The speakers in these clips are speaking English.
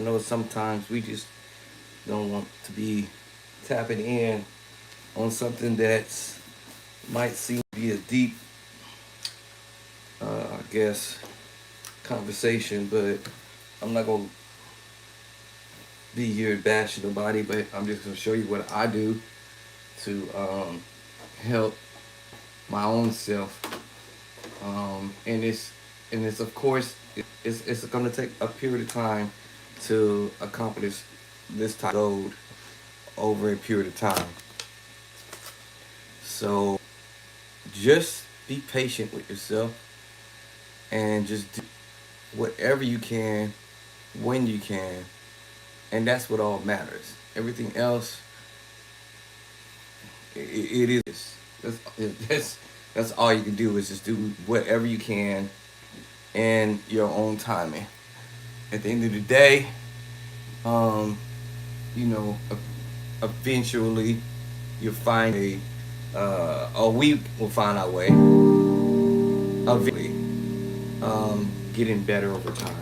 know sometimes we just don't want to be tapping in on something that might seem to be a deep, I guess, conversation, but I'm not gonna be here bashing nobody, but I'm just gonna show you what I do to help my own self. And it's of course it's gonna take a period of time to accomplish this type of goal over a period of time. So just be patient with yourself and just do whatever you can when you can, and that's what all matters. Everything else, it is. That's all you can do is just do whatever you can in your own timing. At the end of the day, um, you know, eventually you'll find or we will find our way. Eventually, getting better over time.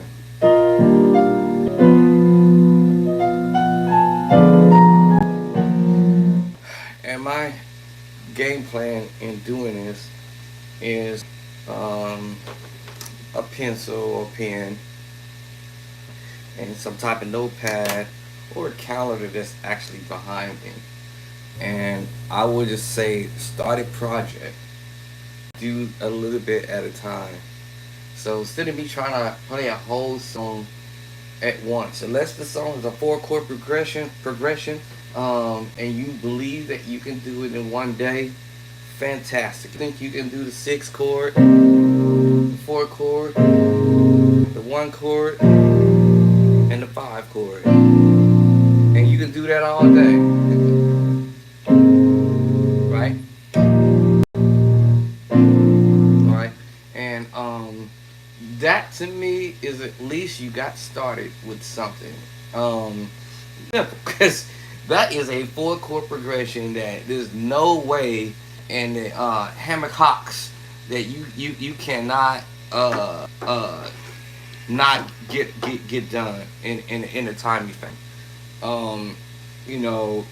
And my game plan in doing this is um, a pencil or pen and some type of notepad or a calendar that's actually behind me. And I would just say start a project, do a little bit at a time. So instead of me trying to play a whole song at once, unless the song is a four-chord progression, and you believe that you can do it in one day, fantastic. Think you can do the six chord, the four chord, the one chord, and the five chord, and you can do that all day, right? All right, and that to me is at least you got started with something. Because that is a four chord progression that there's no way in the hammock hawks that you cannot not get done in the time you think. Um,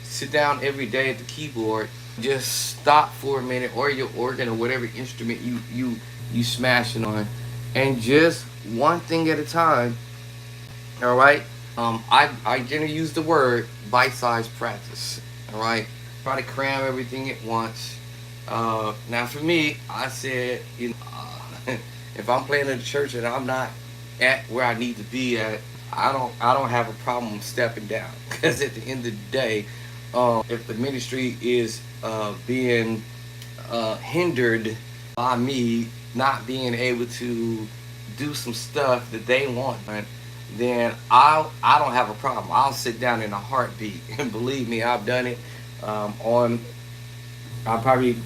sit down every day at the keyboard, just stop for a minute, or your organ or whatever instrument you smashing on, and just one thing at a time. All right. I generally use the word bite-sized practice. All right. Try to cram everything at once. Now for me, I said, if I'm playing in the church and I'm not at where I need to be at, I don't have a problem stepping down because at the end of the day, if the ministry is being hindered by me not being able to do some stuff that they want, then I don't have a problem. I'll sit down in a heartbeat, and believe me, I've done it. On I probably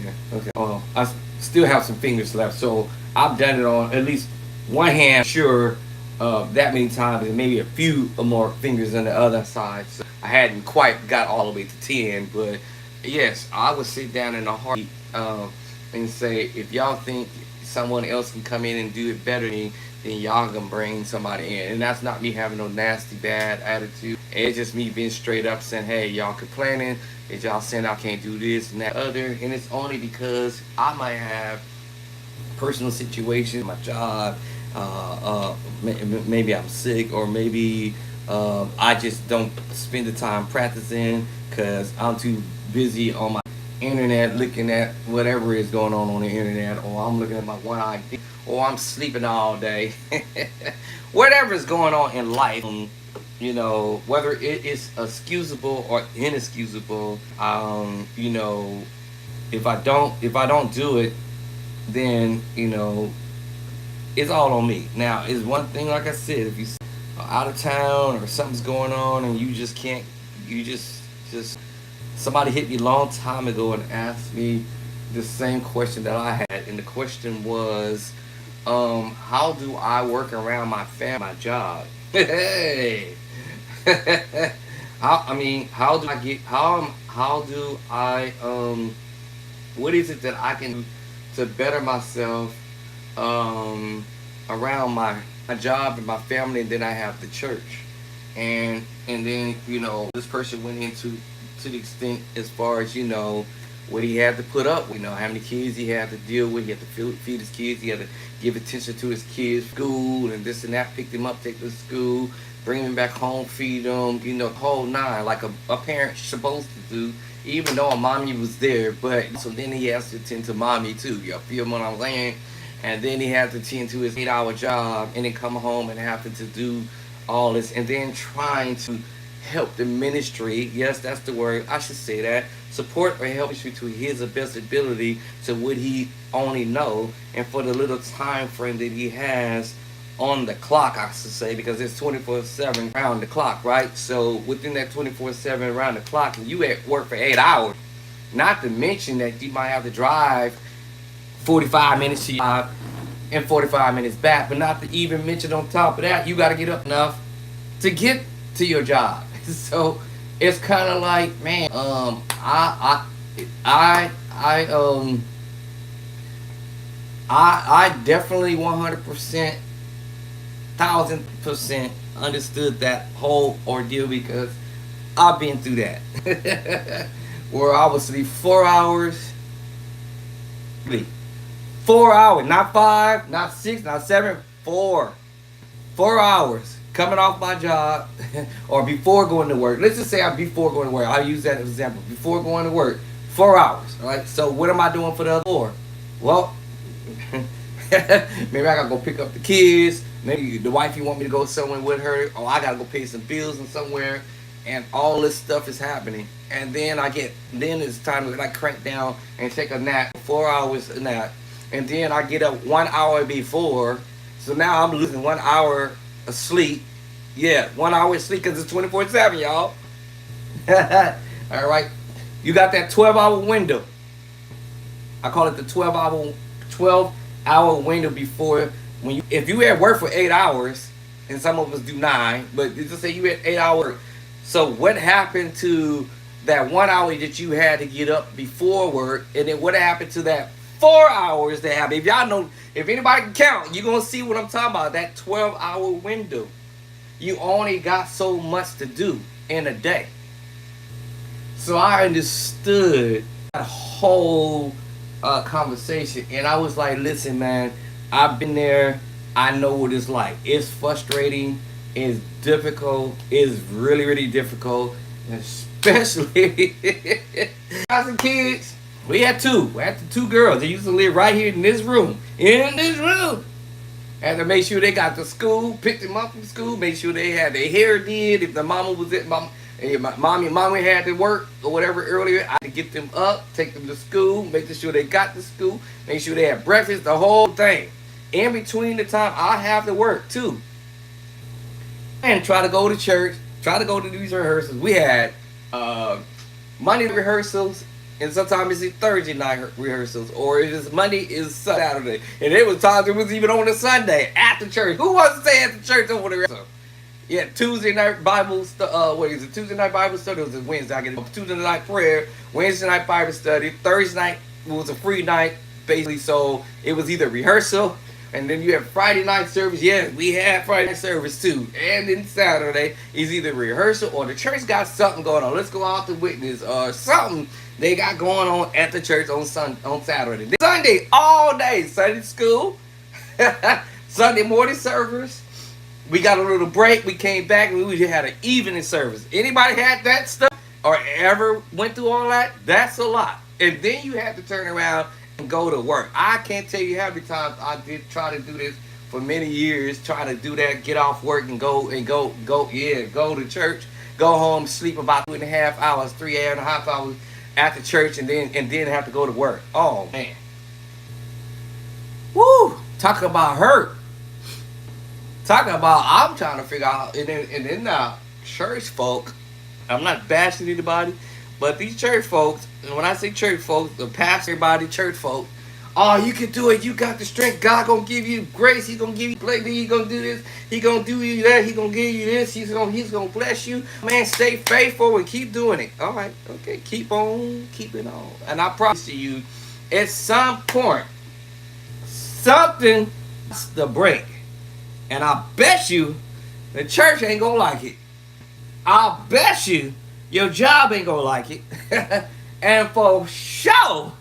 yeah, okay. I still have some fingers left, so I've done it on at least one hand, sure, that many times, and maybe a few more fingers on the other side. So I hadn't quite got all the way to 10, but yes, I would sit down in a heartbeat and say, if y'all think someone else can come in and do it better than me, then y'all can bring somebody in. And that's not me having no nasty bad attitude. It's just me being straight up saying, hey, y'all complaining that y'all saying I can't do this and that other, and it's only because I might have personal situations, my job, maybe I'm sick, or maybe I just don't spend the time practicing because I'm too busy on my internet looking at whatever is going on the internet, or I'm looking at my one eye, or I'm sleeping all day. Whatever is going on in life, whether it is excusable or inexcusable, if I don't do it, then it's all on me. Now, it's one thing, like I said, if you are out of town or something's going on and you just can't, you just somebody hit me a long time ago and asked me the same question that I had, and the question was, how do I work around my family, my job? Hey, how do I get how do I what is it that I can do to better myself um, around my job and my family, and then I have the church. And then this person went into to the extent as far as what he had to put up with, how many kids he had to deal with. He had to feed his kids. He had to give attention to his kids, school, and this and that. Pick them up, take them to school, bring them back home, feed them, the whole nine, like a parent's supposed to do. Even though a mommy was there, but so then he has to attend to mommy too. You feel what I'm saying? And then he had to attend to his 8-hour job, and then come home and having to do all this, and then trying to help the ministry. Yes, that's the word. I should say that. Support or help ministry to his best ability, to what he only know, and for the little time frame that he has on the clock, I should say, because it's 24/7 around the clock, right? So within that 24/7 around the clock, and you at work for 8 hours, not to mention that you might have to drive 45 minutes to your job and 45 minutes back, but not to even mention on top of that, you got to get up enough to get to your job. So it's kind of like, man, I definitely 100%, 1,000% understood that whole ordeal, because I've been through that, where I would sleep 4 hours, 4 hours, not 5, not 6, not 7, 4 hours coming off my job, or before going to work. Let's just say I'm before going to work. I'll use that as an example. Before going to work, 4 hours. All right. So what am I doing for the other 4? Well, maybe I gotta go pick up the kids. Maybe the wifey want me to go somewhere with her, or I gotta go pay some bills and somewhere, and all this stuff is happening. And then then it's time to like crank down and take a nap, 4 hours nap, and then I get up 1 hour before. So now I'm losing 1 hour of sleep. Yeah, 1 hour of sleep, because it's 24/7, y'all. All right, you got that 12-hour window. I call it the 12-hour window before, when if you at work for 8 hours, and some of us do 9, but just say you had 8 hours. So what happened to that 1 hour that you had to get up before work, and then what happened to that 4 hours that happened? If y'all know, if anybody can count, you're gonna see what I'm talking about. That 12-hour window. You only got so much to do in a day. So I understood that whole conversation, and I was like, listen, man, I've been there. I know what it's like. It's frustrating. It's difficult. It's really, really difficult, especially as a kids. We had two. We had the 2 girls. They used to live right here in this room. In this room. Had to make sure they got to school, pick them up from school, make sure they had their hair did. If the mama was at mommy had to work or whatever earlier, I had to get them up, take them to school, making sure they got to school, make sure they had breakfast, the whole thing. In between the time, I have to work too. And try to go to church, try to go to these rehearsals. We had Monday rehearsals, and sometimes it's Thursday night rehearsals, or it is Monday is Saturday, and it was times it was even on a Sunday after church. Who wants to stay at the church over the rehearsal? Yeah, Tuesday night Bible what is it? Tuesday night Bible study. It was Wednesday. I get Tuesday night prayer, Wednesday night Bible study. Thursday night was a free night, basically. So it was either rehearsal, and then you have Friday night service. Yeah, we had Friday night service too, and then Saturday is either rehearsal or the church got something going on. Let's go out to witness or something they got going on at the church on Saturday. Then Sunday all day, Sunday school, Sunday morning service. We got a little break. We came back and we had an evening service. Anybody had that stuff or ever went through all that? That's a lot. And then you have to turn around and go to work. I can't tell you how many times I did try to do this for many years. Try to do that, get off work and go to church, go home, sleep about 2.5 hours, 3.5 hours after church, and then have to go to work. Oh man, woo! Talk about hurt. Talking about, I'm trying to figure out, and then now, church folk, I'm not bashing anybody, but these church folks, and when I say church folks, the pastor, everybody, church folk, oh, you can do it, you got the strength, God gonna give you grace, He's gonna give you plenty, He's gonna do this, He gonna do you that, He gonna give you this, He's gonna bless you. Man, stay faithful and keep doing it. All right, okay, keep on, keeping on. And I promise you, at some point, something has to break. And I bet you the church ain't gonna like it. I'll bet you your job ain't gonna like it. And for sure,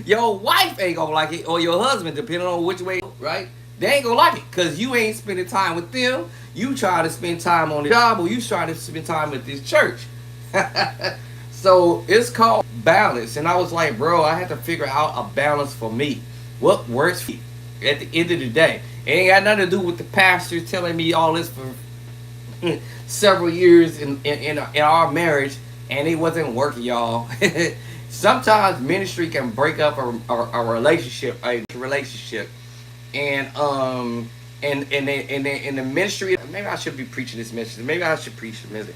your wife ain't gonna like it, or your husband, depending on which way, right? They ain't gonna like it because you ain't spending time with them. You try to spend time on the job, or you try to spend time with this church. So it's called balance. And I was like, bro, I had to figure out a balance for me. What works for you at the end of the day? It ain't got nothing to do with the pastor telling me all this for several years in our marriage, and it wasn't working, y'all. Sometimes ministry can break up a relationship, and in the ministry. Maybe I should be preaching this message. Maybe I should preach the message.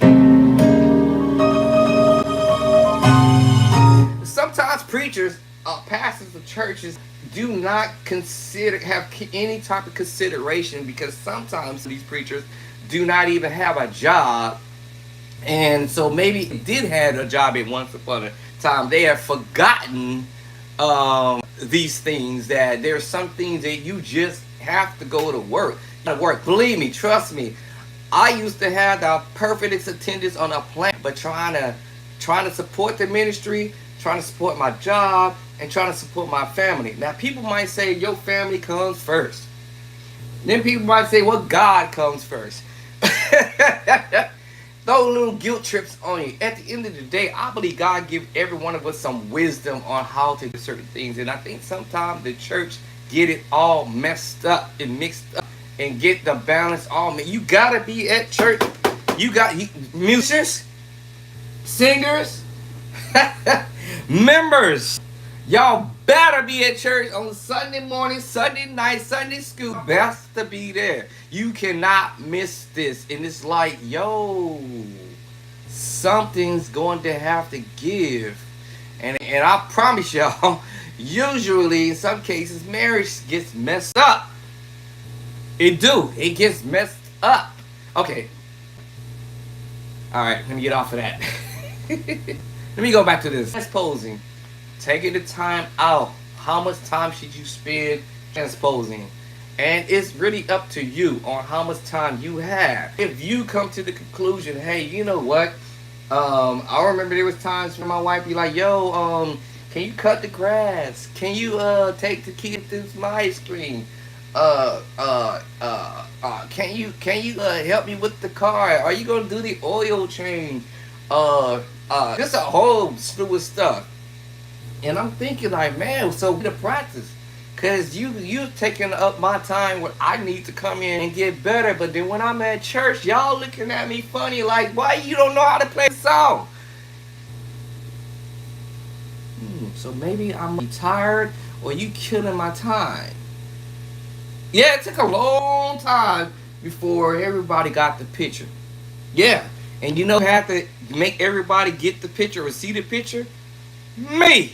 Sometimes preachers, pastors of churches, do not have any type of consideration, because sometimes these preachers do not even have a job. And so maybe they did have a job at once upon a time. They have forgotten these things, that there's some things that you just have to go to work. You gotta work. Believe me, trust me. I used to have the perfect attendance on a plant, but trying to support the ministry, trying to support my job, and trying to support my family. Now, people might say your family comes first. Then people might say, well, God comes first. Throw little guilt trips on you. At the end of the day, I believe God gives every one of us some wisdom on how to do certain things. And I think sometimes the church get it all messed up and mixed up and get the balance all mixed. You got to be at church. You got musicians, singers, members. Y'all better be at church on Sunday morning, Sunday night, Sunday school. Best to be there. You cannot miss this. And it's like, yo, something's going to have to give. And I promise y'all, usually in some cases, marriage gets messed up. It do. It gets messed up. Okay. All right, let me get off of that. Let me go back to this. Transposing. Taking the time out. How much time should you spend transposing? And it's really up to you on how much time you have. If you come to the conclusion, hey, you know what? I remember there was times when my wife be like, yo, can you cut the grass? Can you take the kid through some ice cream? Can you help me with the car? Are you gonna do the oil change? Just a whole slew of stuff. And I'm thinking like, man, so the practice, cause you taking up my time when I need to come in and get better. But then when I'm at church, y'all looking at me funny, like, why you don't know how to play a song? So maybe I'm tired, or you killing my time. Yeah, it took a long time before everybody got the picture. Yeah, and you know, have to make everybody get the picture or see the picture. Me.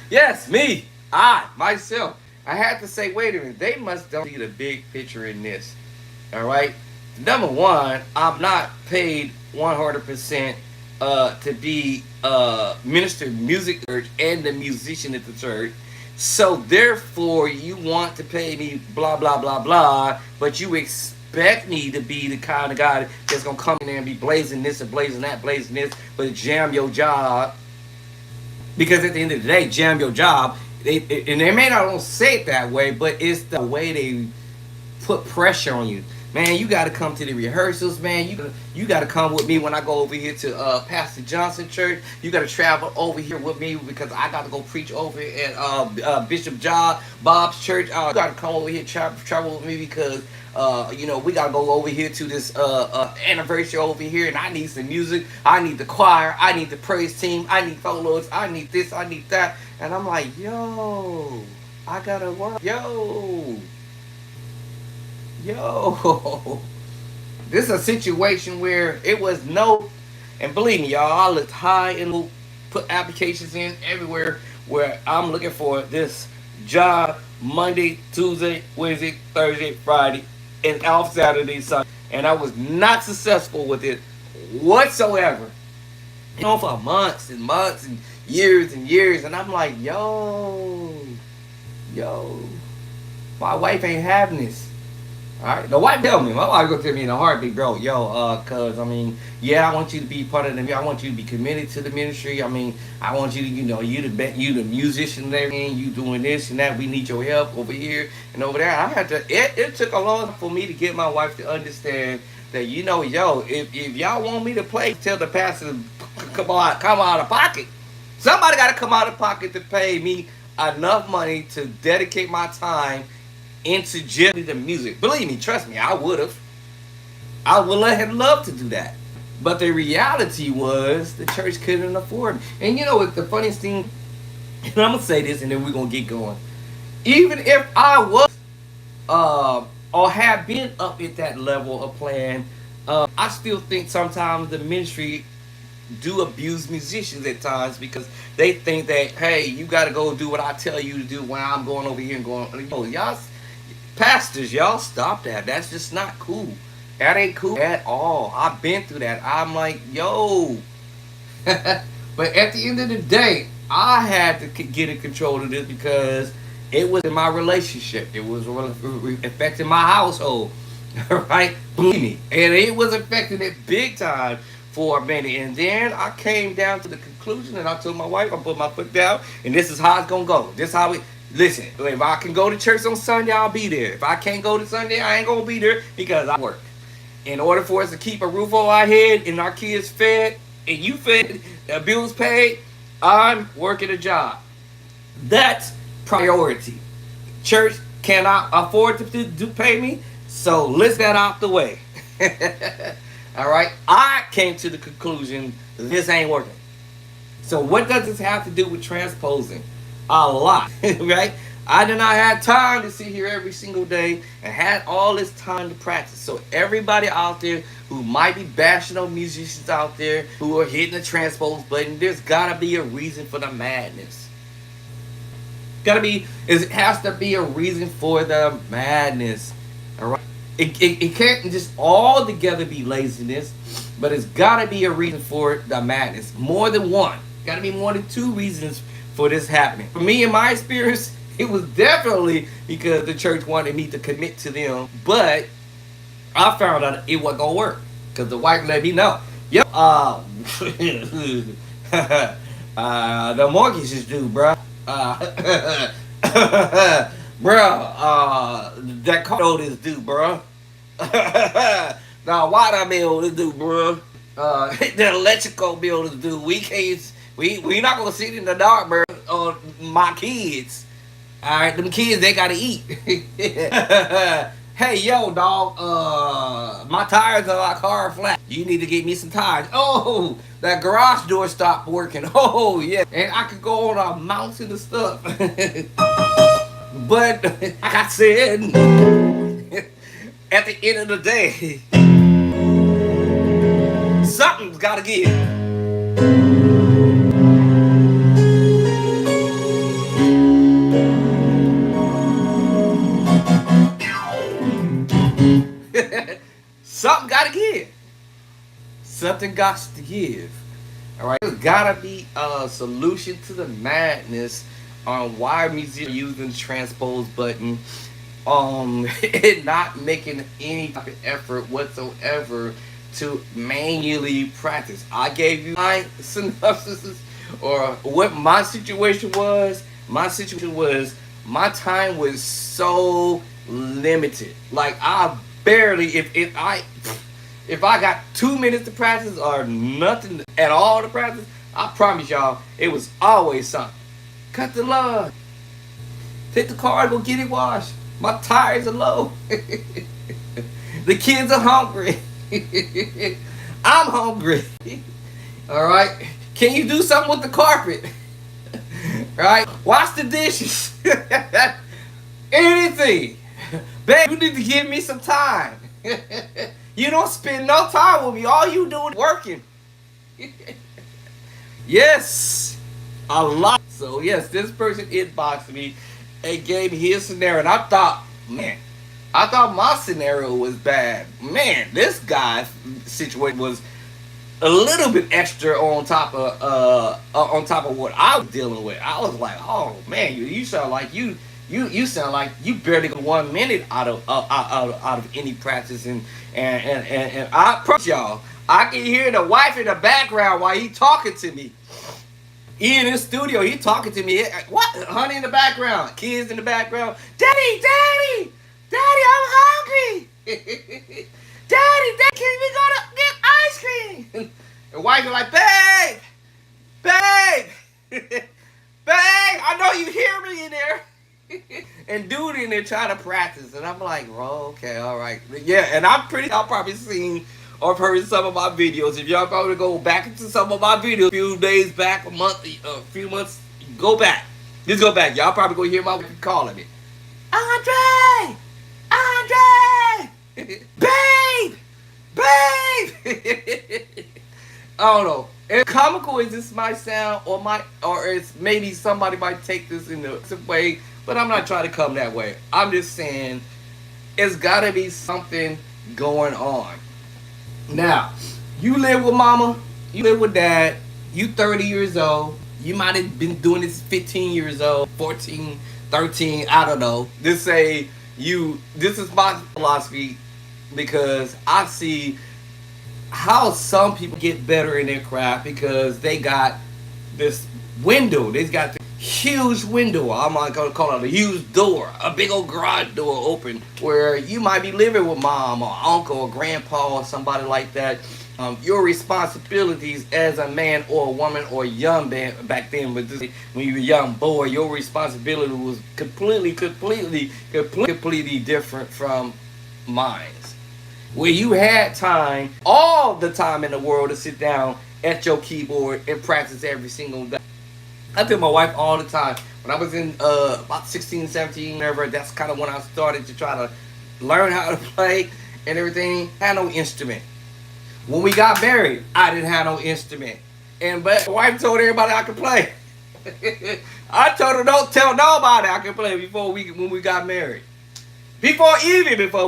Yes, me. I, myself. I had to say, wait a minute, they must don't see the big picture in this. All right? Number one, I'm not paid 100% to be minister of music church and the musician at the church. So therefore, you want to pay me blah, blah, blah, blah, but you expect me to be the kind of guy that's going to come in there and be blazing this and blazing that, blazing this, but jam your job. Because at the end of the day, jam your job. And they may not say it that way, but it's the way they put pressure on you. Man, you got to come to the rehearsals, man. You got to come with me when I go over here to Pastor Johnson Church. You got to travel over here with me because I got to go preach over at Bishop Bob's church. You got to come over here travel with me because we got to go over here to this anniversary over here, and I need some music. I need the choir. I need the praise team. I need solos. I need this. I need that. And I'm like, yo, I got to work. Yo, this is a situation where it was no, and believe me, y'all, I looked high and put applications in everywhere where I'm looking for this job Monday, Tuesday, Wednesday, Thursday, Friday, and off Saturday, Sunday, and I was not successful with it whatsoever. For months and months and years, and I'm like, yo, my wife ain't having this. Alright, the wife tell me, my wife gonna tell me in a heartbeat, bro, yo, cause I mean, yeah, I want you to be part of the, I want you to be committed to the ministry. I mean, I want you to, you the musician and everything, you doing this and that. We need your help over here and over there. I had to. It took a long time for me to get my wife to understand that, yo, if y'all want me to play, tell the pastor to come out of pocket. Somebody got to come out of pocket to pay me enough money to dedicate my time into just the music. Believe me, trust me, I would have. I would have loved to do that. But the reality was the church couldn't afford it. And you know what the funniest thing, and I'm gonna say this and then we're gonna get going. Even if I was or have been up at that level of playing, I still think sometimes the ministry do abuse musicians at times because they think that, hey, you got to go do what I tell you to do when I'm going over here and going. Oh, y'all, pastors, y'all stop that. That's just not cool. That ain't cool at all. I've been through that. I'm like, yo. But at the end of the day, I had to get in control of this because it was in my relationship. It was affecting my household. Right? Believe me. And it was affecting it big time for a minute. And then I came down to the conclusion and I told my wife, I put my foot down, and this is how it's going to go. This is how we. Listen, if I can go to church on Sunday, I'll be there. If I can't go to Sunday, I ain't going to be there because I work. In order for us to keep a roof over our head and our kids fed and you fed, bills paid, I'm working a job. That's priority. Church cannot afford to pay me, so let's get out the way. All right? I came to the conclusion this ain't working. So what does this have to do with transposing? A lot, right? I did not have time to sit here every single day and had all this time to practice. So everybody out there who might be bashing on musicians out there who are hitting the transpose button, there's gotta be a reason for the madness. It has to be a reason for the madness. All right. It can't just all together be laziness, but it's gotta be a reason for the madness. More than one. Gotta be more than two reasons for this happening. For me, in my experience, it was definitely because the church wanted me to commit to them, but I found out it wasn't gonna work because the wife let me know. Yep, the mortgage is due, bro. That car note is due, bro. Now, water bill is due, bro. The electrical bill is due. We not gonna sit in the dark, bro. On my kids. All right, them kids, they gotta eat. Hey, yo, dog. My tires on my car are flat. You need to get me some tires. Oh, that garage door stopped working. Oh, yeah. And I could go on a mountain of stuff. But like I said, at the end of the day, something's gotta give. Something gotta give. Something got to give. All right, there's gotta be a solution to the madness on why musicians are using the transpose button, and not making any type of effort whatsoever to manually practice. I gave you my synopsis or what my situation was. My situation was my time was so limited. Like I barely, if I got 2 minutes to practice or nothing at all to practice, I promise y'all it was always something. Cut the lawn, take the car, go get it washed. My tires are low. The kids are hungry. I'm hungry. All right. Can you do something with the carpet? Right? Wash the dishes. Anything. Babe, you need to give me some time. You don't spend no time with me. All you doing is working. Yes. A lot. So yes, this person inboxed me and gave me his scenario. And I thought my scenario was bad. Man, this guy's situation was a little bit extra on top of what I was dealing with. I was like, oh man, you sound like you You sound like you barely go 1 minute out of any practice, and I promise y'all, I can hear the wife in the background while he talking to me. He in his studio, he talking to me. What? Honey in the background, kids in the background. Daddy, daddy, daddy, I'm hungry. Daddy, can we go to get ice cream? And wife is like, babe, babe, babe, I know you hear me in there. And dude in there trying to practice, and I'm like, bro, okay, all right, yeah. And I'm pretty, y'all probably seen or heard some of my videos. If y'all probably go back into some of my videos, a few days back, a few months, go back. Just go back. Y'all probably gonna hear my wife calling me, Andre, Andre, babe, babe. I don't know. As comical as this might sound, or it's maybe somebody might take this in a way, but I'm not trying to come that way. I'm just saying it's gotta be something going on. Now, you live with mama, you live with dad, you 30 years old, you might have been doing this 15 years old, 14, 13, I don't know. This is my philosophy because I see how some people get better in their craft because they got this window. They got the huge window. I'm not gonna call it a huge door, a big old garage door open where you might be living with mom or uncle or grandpa or somebody like that. Your responsibilities as a man or a woman or a young man back then, but when you were a young boy, your responsibility was completely different from mine, where you had time, all the time in the world, to sit down at your keyboard and practice every single day. I tell my wife all the time, when I was in about 16, 17, whatever, that's kind of when I started to try to learn how to play and everything. I had no instrument. When we got married, I didn't have no instrument. But my wife told everybody I could play. I told her don't tell nobody I could play when we got married. Before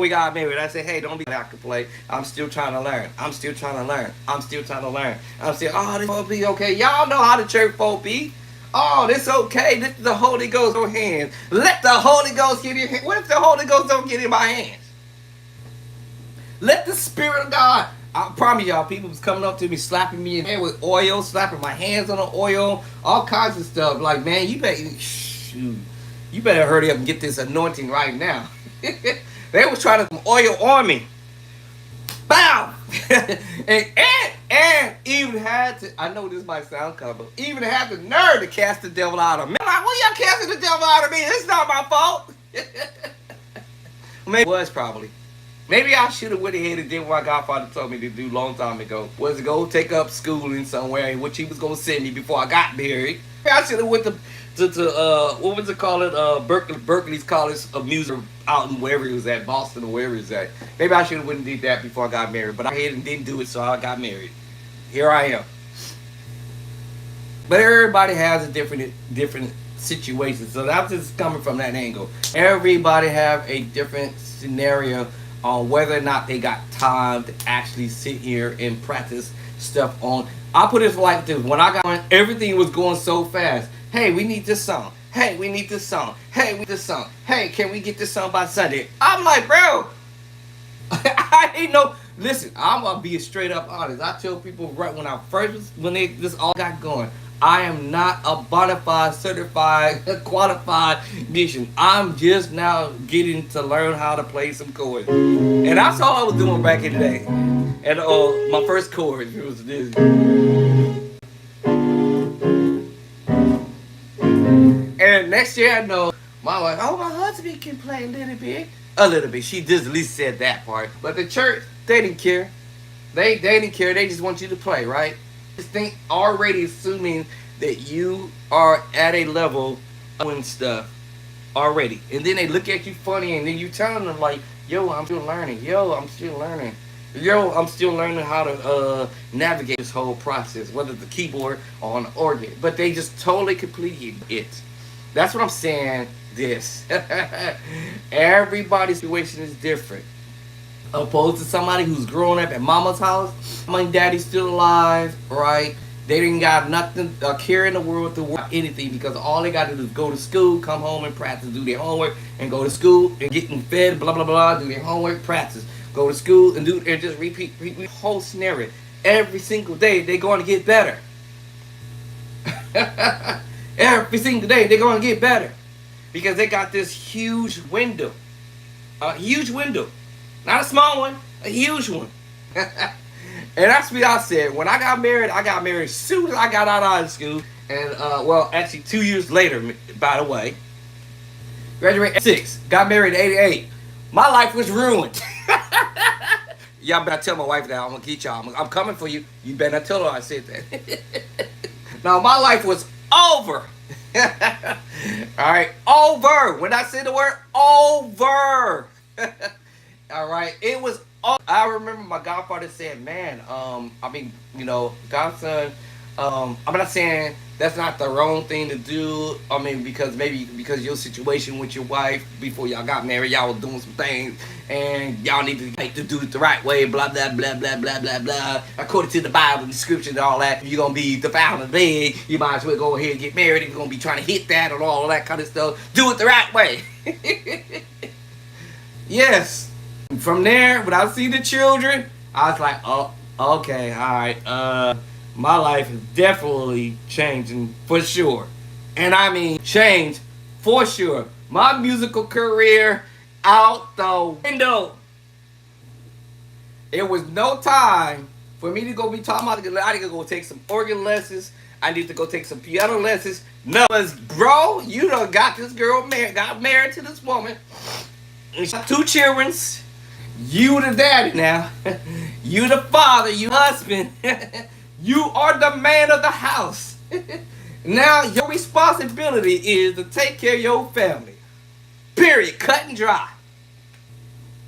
we got married, I said, hey, don't be I can play. I'm still trying to learn. I'm still, oh, this won't be okay. Y'all know how the church folk be. Oh, this okay. This is the Holy Ghost on hands. Let the Holy Ghost get in. What if the Holy Ghost don't get in my hands? Let the Spirit of God. I promise y'all, people was coming up to me, slapping me in the head with oil, slapping my hands on the oil, all kinds of stuff. Like, man, you better hurry up and get this anointing right now. They was trying to oil on me. Bow! and even had to, I know this might sound common, even had the nerve to cast the devil out of me. I'm like, well, y'all casting the devil out of me? It's not my fault. Maybe it was probably. Maybe I should have went ahead and did what my godfather told me to do a long time ago. Was to go take up schooling somewhere, which he was going to send me before I got married. I should have went to what was it called? Berkeley's College of Music out in wherever he was at, Boston or wherever he was at. Maybe I should have went and did that before I got married. But I had and didn't do it, so I got married. Here I am. But everybody has a different situation. So that's just coming from that angle. Everybody have a different scenario on whether or not they got time to actually sit here and practice stuff on. I put it like this. When I got on, everything was going so fast. Hey, we need this song. Hey, we need this song. Hey, we need this song. Hey, can we get this song by Sunday? I'm like, bro, I ain't no. Listen, I'm gonna be straight up honest. I tell people right when this all got going, I am not a bona fide, certified, qualified musician. I'm just now getting to learn how to play some chords, and that's all I was doing back in the day. And my first chord was this. And next year I know my wife, oh, my husband can play a little bit. A little bit. She just at least said that part. But the church, they didn't care. They didn't care. They just want you to play, right? Just think already assuming that you are at a level of doing stuff already. And then they look at you funny and then you tell them like, yo, I'm still learning. Yo, I'm still learning. Yo, I'm still learning how to navigate this whole process, whether it's the keyboard or on the organ. But they just totally completed it. That's what I'm saying. This. Everybody's situation is different. Opposed to somebody who's growing up at mama's house, my daddy's still alive, right? They didn't got nothing, a care in the world to work anything because all they got to do is go to school, come home and practice, do their homework, and go to school and getting fed, blah blah blah, do their homework, practice, go to school and do and just repeat the whole scenario every single day. They're going to get better. Every single day they're going to get better because they got this huge window, not a small one, a huge one. And that's what I said. When I got married as soon as I got out of high school. And, well, actually 2 years later, by the way. Graduated at 6. Got married at 88. My life was ruined. Y'all better tell my wife that. I'm going to get y'all. I'm coming for you. You better not tell her I said that. Now, my life was over. Alright, over. When I say the word over. Alright, it was. I remember my godfather said, man, godson, I'm not saying that's not the wrong thing to do. I mean, because your situation with your wife before y'all got married, y'all was doing some things and y'all need to do it the right way, blah, blah, blah, blah, blah, blah, blah. According to the Bible, the scriptures and all that, if you're going to be defiled in bed, you might as well go ahead and get married. If you're going to be trying to hit that and all that kind of stuff, do it the right way. Yes. From there, when I see the children, I was like, oh, okay, all right. My life is definitely changing for sure. And I mean, change for sure. My musical career out the window. It was no time for me to go be talking about, I need to go take some organ lessons. I need to go take some piano lessons. No, bro, you done got this girl married, got married to this woman. And she got 2 children. You the daddy now. You the father. You husband. You are the man of the house. Now your responsibility is to take care of your family. Period. Cut and dry.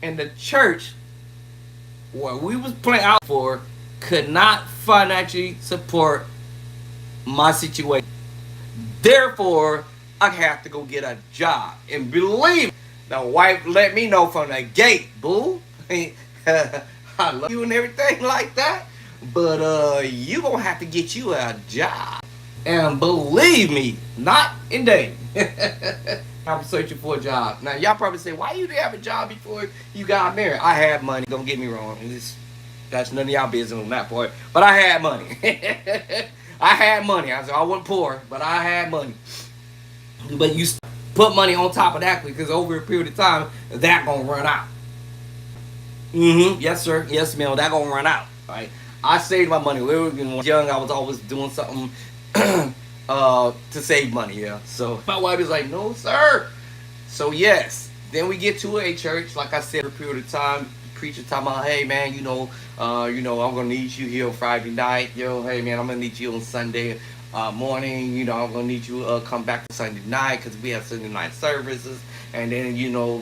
And the church, what we was playing out for, could not financially support my situation. Therefore, I have to go get a job. And believe me, the wife let me know from the gate, boo. I love you and everything like that, but you gonna have to get you a job. And believe me, not in dating. I'm searching for a job. Now y'all probably say, why you didn't have a job before you got married? I had money. Don't get me wrong. That's none of y'all business on that part. But I had money. I had money. I wasn't poor, but I had money. But you put money on top of that because over a period of time, that gonna run out. Yes, sir. Yes, ma'am. That gonna run out. Right? I saved my money. When I was young, I was always doing something to save money. Yeah. So my wife is like, no, sir. So yes. Then we get to a church, like I said, for a period of time. Preacher talking about, hey man, I'm gonna need you here on Friday night. Yo, hey man, I'm gonna need you on Sunday morning. I'm gonna need you come back to Sunday night because we have Sunday night services. And then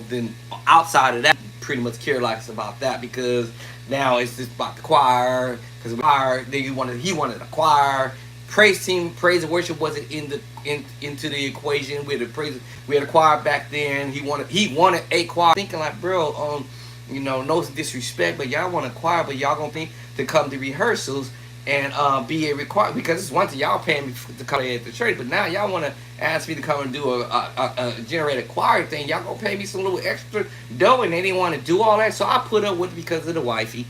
then outside of that, pretty much care less about that because now it's just about the choir. Because then he wanted a choir. Praise team, praise and worship wasn't into the equation. We had a choir back then. He wanted a choir. Thinking like, bro, no disrespect, but y'all want a choir, but y'all gonna think to come to rehearsals and be a required, because it's one thing y'all paying me to come at the church, but now y'all want to ask me to come and do a generate a choir thing. Y'all gonna pay me some little extra dough, and they didn't want to do all that, so I put up with it because of the wifey.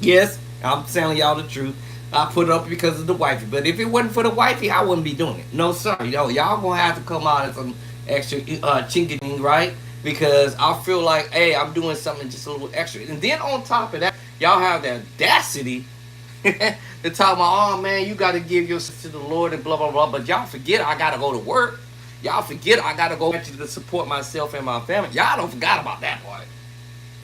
Yes, I'm telling y'all the truth. I put it up because of the wifey, but if it wasn't for the wifey, I wouldn't be doing it. No, sir. Y'all gonna have to come out of some extra chinking, right? Because I feel like, hey, I'm doing something just a little extra. And then on top of that, y'all have the audacity to talk about, oh man, you got to give yourself to the Lord and blah, blah, blah. But y'all forget I got to go to work. Y'all forget I got to go to support myself and my family. Y'all don't forget about that part.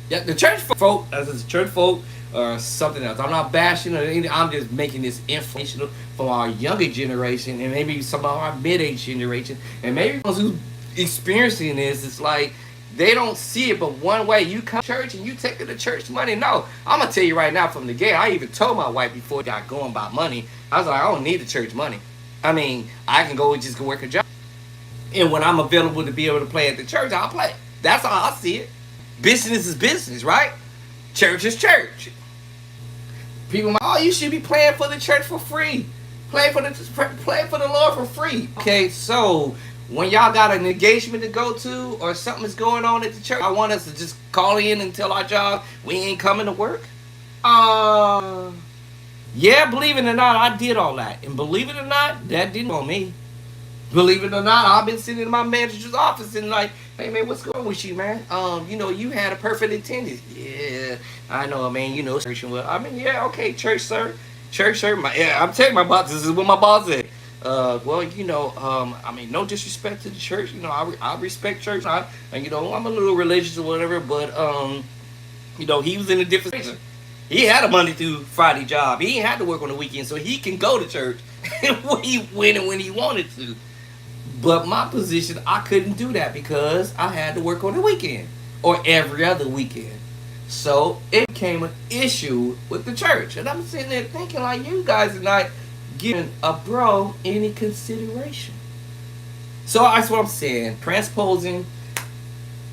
Yeah, the church folk, as a church folk, or something else. I'm not bashing or anything. I'm just making this informational for our younger generation and maybe some of our mid-age generation. And maybe those who experiencing this, it's like, they don't see it but one way. You come to church and you take the church money. No, I'm going to tell you right now from the gate. I even told my wife before I got going about money. I was like, I don't need the church money. I mean, I can go and just go work a job. And when I'm available to be able to play at the church, I'll play. That's how I see it. Business is business, right? Church is church. People are like, oh, you should be playing for the church for free. Play for the Lord for free. Okay, so when y'all got an engagement to go to or something's going on at the church, I want us to just call in and tell our job we ain't coming to work. Uh, yeah, believe it or not, I did all that, and believe it or not, that didn't on me. Believe it or not, I've been sitting in my manager's office and like, hey man, what's going on with you, man? You had a perfect attendance. Yeah, I know, man. Church and well, I mean, yeah, okay, church, sir, church, sir. Yeah, I'm telling my boss, this is what my boss said. Well, I mean, no disrespect to the church. I respect church. I'm a little religious or whatever, but he was in a different situation. He had a Monday through Friday job. He ain't had to work on the weekend, so he can go to church when he wanted to. But my position, I couldn't do that because I had to work on the weekend or every other weekend. So it became an issue with the church. And I'm sitting there thinking like you guys are not giving a bro any consideration. So that's what I'm saying. Transposing,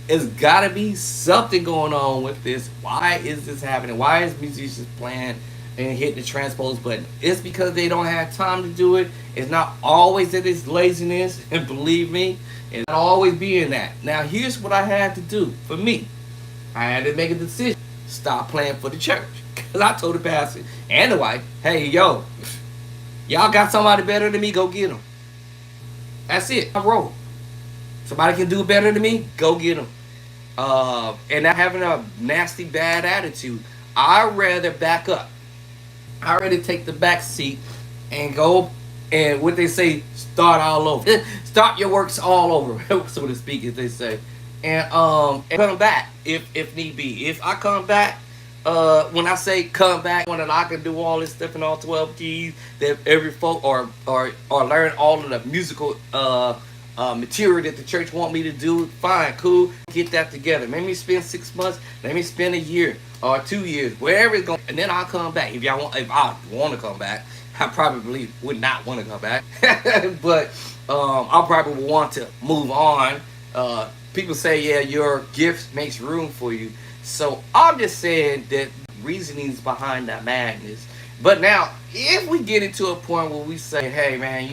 it's gotta be something going on with this. Why is this happening? Why is musicians playing and hitting the transpose button? It's because they don't have time to do it. It's not always that it's laziness, and believe me, it's not always being that. Now here's what I had to do for me. I had to make a decision. Stop playing for the church. Because I told the pastor and the wife, hey, yo, y'all got somebody better than me, go get them. That's it. I roll. Somebody can do better than me, go get them. And not having a nasty, bad attitude. I'd rather back up. I'd rather take the back seat and go and what they say, start all over. Start your works all over, so to speak, as they say. And come back if need be. If I come back, when I say come back, when I can do all this stuff in all 12 keys, that every folk or learn all of the musical material that the church want me to do, fine, cool, get that together. Let me spend 6 months, let me spend a year or 2 years, wherever it's going, and then I'll come back. If I want to come back, I probably would not want to come back, but I probably would want to move on. People say, yeah, your gift makes room for you. So I'm just saying that reasonings behind that madness. But now, if we get into a point where we say, hey man,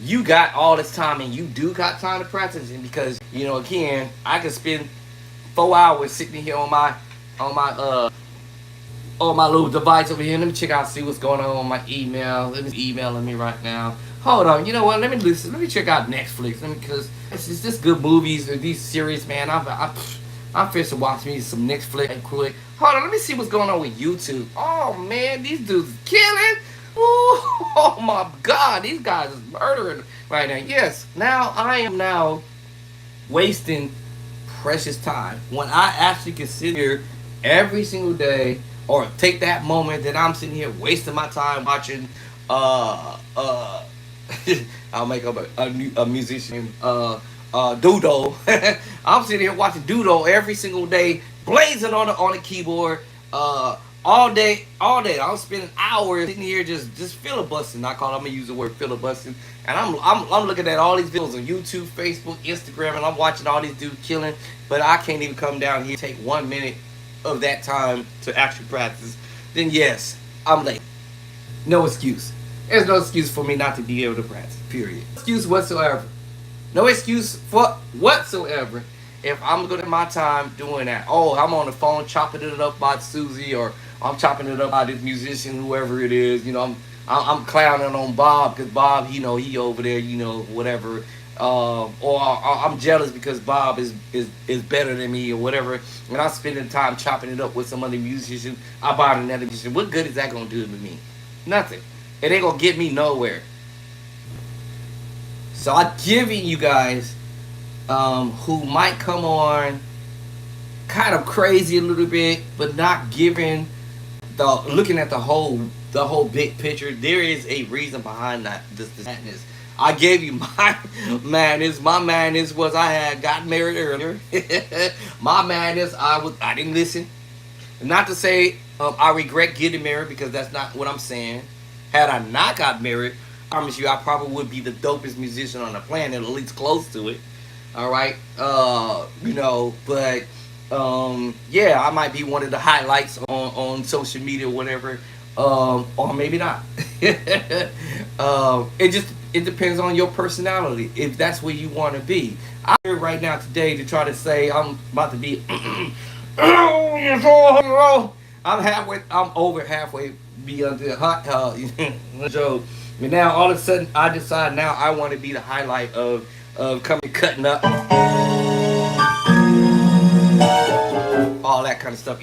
you got all this time and you do got time to practice, and because again, I could spend 4 hours sitting here on my little device over here. Let me check out, see what's going on my email. Let me emailing me right now. Hold on, you know what? Let me listen. Let me check out Netflix. Because it's just good movies and these series, man. I'm fixing to watch me some Netflix and quick. Hold on, let me see what's going on with YouTube. Oh man, these dudes killing. Ooh, oh my God, these guys is murdering right now. Yes, now I am wasting precious time when I actually can sit here every single day or take that moment that I'm sitting here wasting my time watching I'll make up a musician Doodle. I'm sitting here watching Doodle every single day, blazing on the keyboard, all day. I'm spending hours sitting here just filibustering. I'm gonna use the word filibustering, and I'm looking at all these videos on YouTube, Facebook, Instagram, and I'm watching all these dudes killing. But I can't even come down here and take 1 minute of that time to actually practice. Then yes, I'm late. No excuse. There's no excuse for me not to be able to practice. Period. Excuse whatsoever. No excuse for whatsoever if I'm going to my time doing that. Oh, I'm on the phone chopping it up by Susie, or I'm chopping it up by this musician, whoever it is. I'm clowning on Bob because Bob, he over there, whatever. Or I'm jealous because Bob is better than me or whatever. And I'm spending time chopping it up with some other musician. I bought another musician. What good is that going to do to me? Nothing. It ain't going to get me nowhere. So I'm giving you guys who might come on kind of crazy a little bit, but not giving looking at the whole big picture. There is a reason behind that this madness. I gave you my madness. My madness was I had got married earlier. My madness, I didn't listen. Not to say I regret getting married, because that's not what I'm saying. Had I not got married, I promise you I probably would be the dopest musician on the planet, at least close to it. All right, but I might be one of the highlights on social media, or whatever, or maybe not. It depends on your personality if that's where you want to be. I'm here right now today to try to say I'm about to be. I'm over halfway beyond the hot so. But now all of a sudden I decide now I want to be the highlight of coming cutting up all that kind of stuff.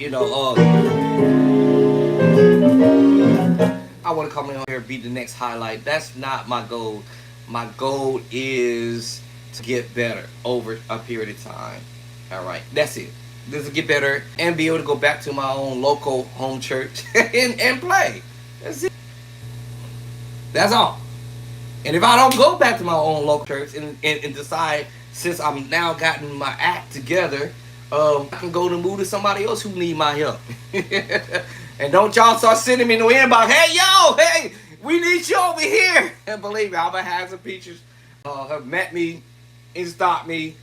I want to come in here and be the next highlight. That's not my goal. My goal is to get better over a period of time. All right, that's it. This is get better and be able to go back to my own local home church and play. That's it. That's all. And if I don't go back to my own local church and decide, since I'm now gotten my act together, I can go to move to somebody else who need my help. And don't y'all start sending me no inbox. Hey, yo, hey, we need you over here. And believe me, I'm going to have some teachers have met me and stopped me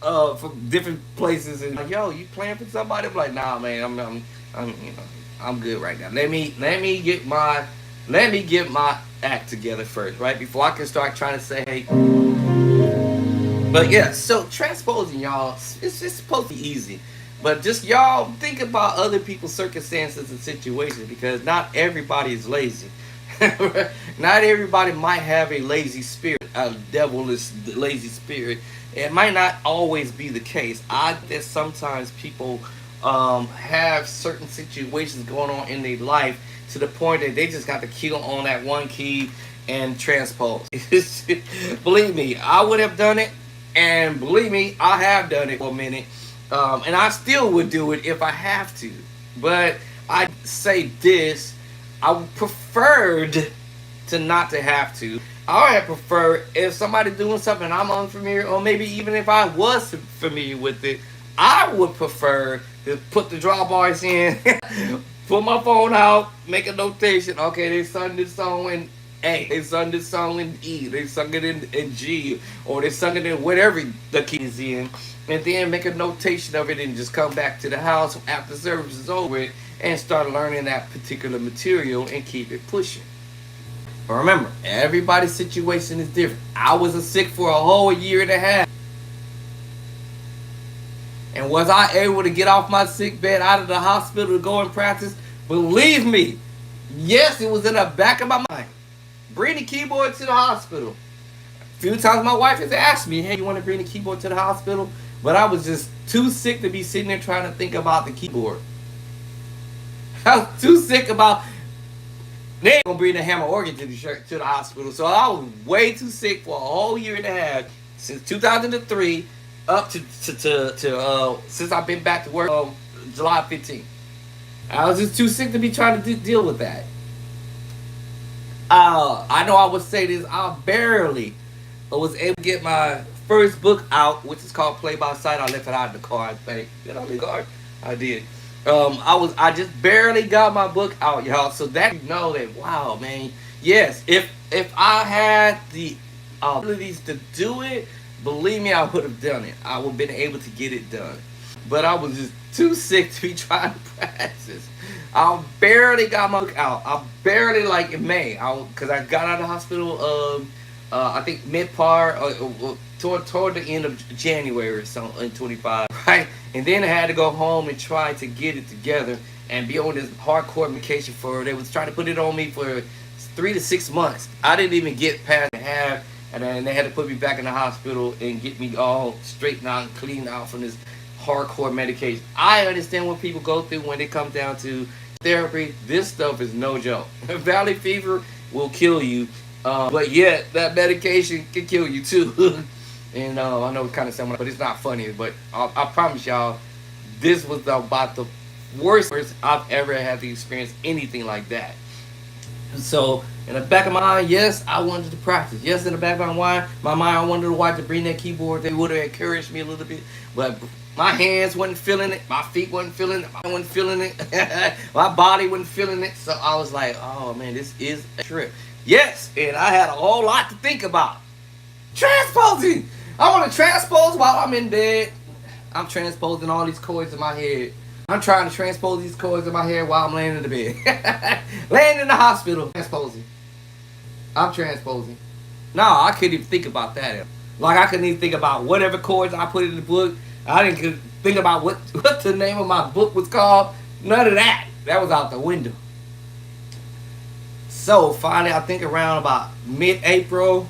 from different places. And like, yo, you playing for somebody? I'm like, nah, man, I'm good right now. Let me get my act together first, right? Before I can start trying to say, hey. But yeah, so transposing, y'all, it's supposed to be easy. But just y'all think about other people's circumstances and situations, because not everybody is lazy. Not everybody might have a lazy spirit, a devilish lazy spirit. It might not always be the case. I that sometimes people have certain situations going on in their life to the point that they just got to key on that one key and transpose. Believe me, I would have done it, and believe me, I have done it for a minute. And I still would do it if I have to. But I say this, I would preferred to not to have to. I would prefer if somebody doing something I'm unfamiliar, or maybe even if I was familiar with it, I would prefer to put the drawbars in, put my phone out, make a notation. Okay, they sung this song in A, they sung this song in E, they sung it in G, or they sung it in whatever the key is in. And then make a notation of it and just come back to the house after service is over and start learning that particular material and keep it pushing. But remember, everybody's situation is different. I was sick for a whole year and a half. And was I able to get off my sick bed out of the hospital to go and practice? Believe me, yes, it was in the back of my mind. Bring the keyboard to the hospital. A few times my wife has asked me, hey, you want to bring the keyboard to the hospital? But I was just too sick to be sitting there trying to think about the keyboard. I was too sick about, they ain't gonna bring the hammer organ to the hospital. So I was way too sick for a whole year and a half, since 2003 up to since I've been back to work July 15th. I was just too sick to be trying to deal with that. I know I would say this, I barely was able to get my first book out, which is called Play by Sight. I left it out of the car, I think. Did I leave the car? I did. I just barely got my book out, y'all. So that you know that, wow, man. Yes, if I had the abilities to do it, believe me, I would have done it. I would have been able to get it done. But I was just too sick to be trying to practice. I barely got my book out. I barely, like in May, because I got out of the hospital. I think mid-par, toward the end of January or something in 25, right? And then I had to go home and try to get it together and be on this hardcore medication they was trying to put it on me for 3 to 6 months. I didn't even get past half, and then they had to put me back in the hospital and get me all straightened out and cleaned out from this hardcore medication. I understand what people go through when it comes down to therapy. This stuff is no joke. Valley fever will kill you. But yet, that medication can kill you too. And I know it's kind of similar, but it's not funny. But I promise y'all, this was about the worst I've ever had to experience anything like that. So, in the back of my mind, yes, I wanted to practice. Yes, in the back of my mind, I wanted to watch to bring that keyboard. They would have encouraged me a little bit. But my hands wasn't feeling it. My feet wasn't feeling it. I wasn't feeling it. My body wasn't feeling it. So I was like, oh, man, this is a trip. Yes, and I had a whole lot to think about. Transposing! I want to transpose while I'm in bed. I'm transposing all these chords in my head. I'm trying to transpose these cords in my hair while I'm laying in the bed. Laying in the hospital. Transposing. I'm transposing. No, I couldn't even think about that. Like, I couldn't even think about whatever chords I put in the book. I didn't think about what the name of my book was called. None of that. That was out the window. So finally, I think around about mid-April,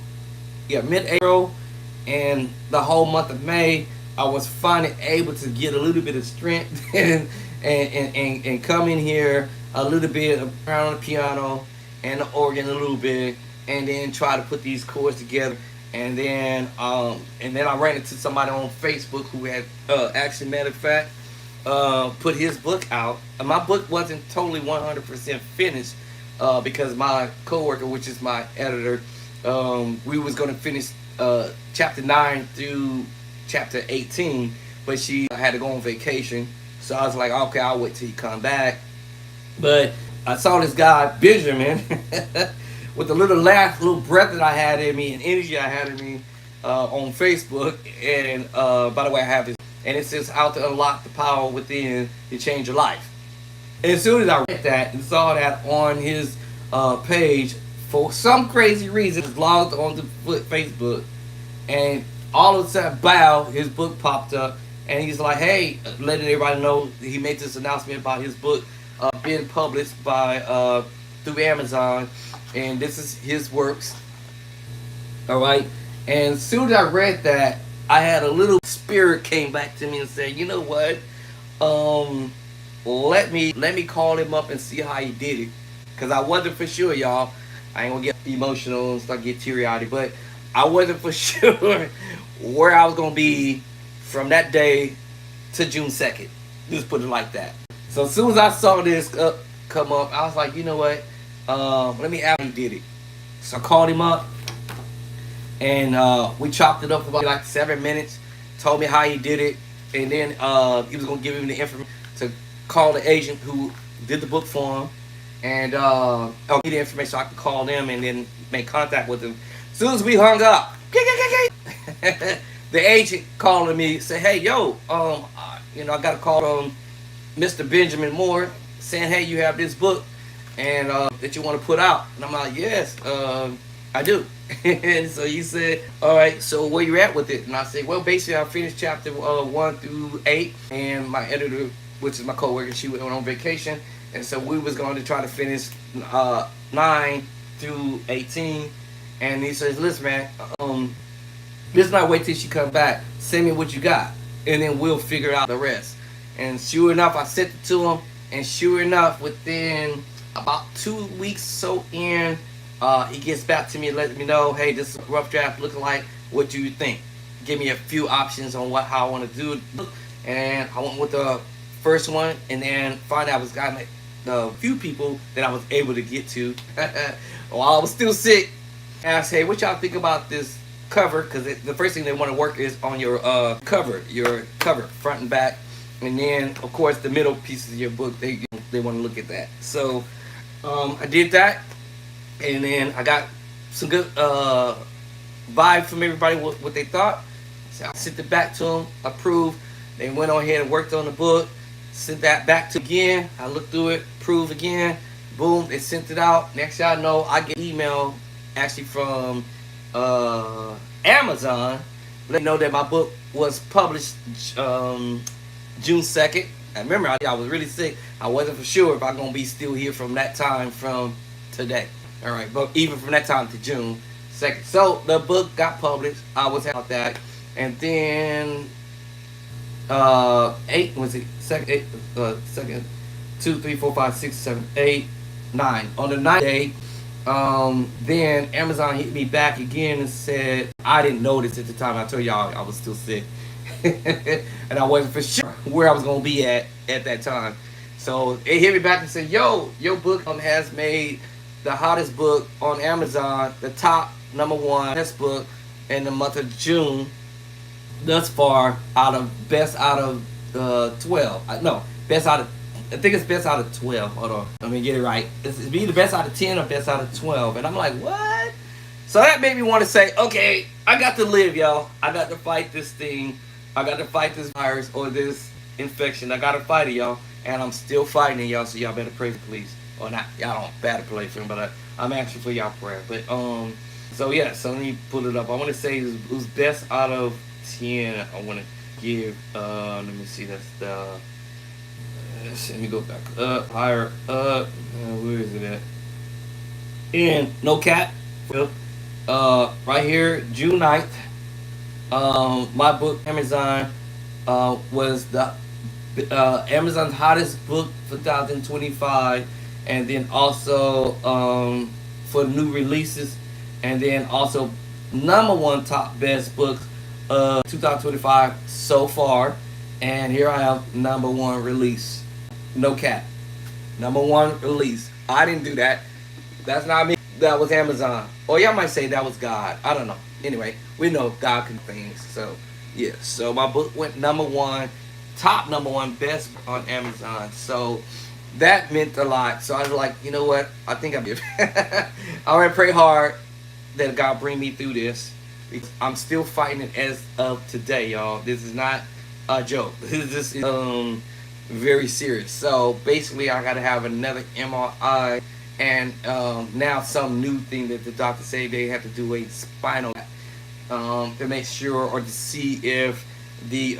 and the whole month of May, I was finally able to get a little bit of strength and come in here a little bit around the piano and the organ a little bit, and then try to put these chords together. And then I ran into somebody on Facebook who had actually, matter of fact, put his book out. My book wasn't totally 100% finished because my coworker, which is my editor, we was going to finish chapter 9 through chapter 18, but she had to go on vacation. So I was like, okay, I'll wait till you come back. But I saw this guy, Benjamin, with the little laugh, little breath that I had in me and energy I had in me on Facebook. And by the way, I have this, and it says how to unlock the power within to change your life. And as soon as I read that and saw that on his page, for some crazy reason, logged on to Facebook, and all of a sudden, bow, his book popped up, and he's like, hey, letting everybody know he made this announcement about his book being published by through Amazon, and this is his works. All right, and as soon as I read that, I had a little spirit came back to me and said, you know what? Let me call him up and see how he did it, cause I wasn't for sure, y'all. I ain't gonna get emotional and start get teary-eyed, but I wasn't for sure where I was gonna be from that day to June 2nd. Just put it like that. So as soon as I saw this come up, I was like, you know what? Let me ask him how he did it. So I called him up, and we chopped it up for about like 7 minutes. Told me how he did it, and then he was gonna give him the information to call the agent who did the book for him, and I'll give the information so I could call them and then make contact with them. As soon as we hung up, the agent calling me said, "Hey, yo, I got a call from Mr. Benjamin Moore saying, hey, you have this book and that you want to put out." And I'm like, "Yes, I do." And so he said, "All right, so where you at with it?" And I said, "Well, basically, I finished chapter 1 through 8, and my editor, which is my coworker, she went on vacation, and so we was going to try to finish 9 through 18." And he says, "Listen, man, let's not wait till she come back. Send me what you got, and then we'll figure out the rest." And sure enough, I sent it to him, and sure enough, within about 2 weeks so in, he gets back to me and lets me know, "Hey, this is a rough draft looking like. What do you think?" Give me a few options on how I want to do it, and I went with the first one, and then finally I was got a few people that I was able to get to while I was still sick. And I say, "Hey, what y'all think about this cover?" Because the first thing they want to work is on your cover front and back, and then of course the middle pieces of your book. They want to look at that. So I did that, and then I got some good vibe from everybody what they thought. So I sent it back to them, approved. They went on ahead and worked on the book. Sent that back to again. I looked through it, approved again. Boom, they sent it out. Next y'all know, I get email actually from Amazon, let me know that my book was published June 2nd. I remember I was really sick. I wasn't for sure if I'm gonna be still here from that time from today. All right, but even from that time to June 2nd. So the book got published. I was happy about that, and then 8 was it second 2 3 4 5 6 7 8 9 on the 9th day. Then Amazon hit me back again and said, I didn't notice at the time. I told y'all I was still sick. And I wasn't for sure where I was going to be at that time. So they hit me back and said, "Yo, your book has made the hottest book on Amazon, the top #1 best book in the month of June thus far, best out of 12. No, best out of, I think it's best out of 12. Hold on, let me get it right. It's either best out of 10 or best out of 12." And I'm like, what? So that made me want to say, okay, I got to live, y'all. I got to fight this thing. I got to fight this virus or this infection. I got to fight it, y'all, and I'm still fighting it, y'all. So y'all better pray, please. Or not, y'all don't better pray for him, but I'm asking for y'all prayer. But so yeah, so let me pull it up. I want to say it was best out of 10. I want to give. Let me see. That's the. Let me go back up higher up. Where is it at? And no cat. Right here, June 9th. My book Amazon was the Amazon's hottest book for 2025, and then also for new releases, and then also number one top best books of 2025 so far. And here I have number one release. No cap. Number one release. I didn't do that. That's not me. That was Amazon. Or y'all might say that was God. I don't know. Anyway, we know God can things. So yeah. So my book went number one, top number one, best on Amazon. So that meant a lot. So I was like, you know what? I think I'm. I want to pray hard that God bring me through this. Because I'm still fighting it as of today, y'all. This is not a joke. This is very serious. So basically, I got to have another MRI, and now some new thing that the doctor say they have to do a spinal to make sure or to see if the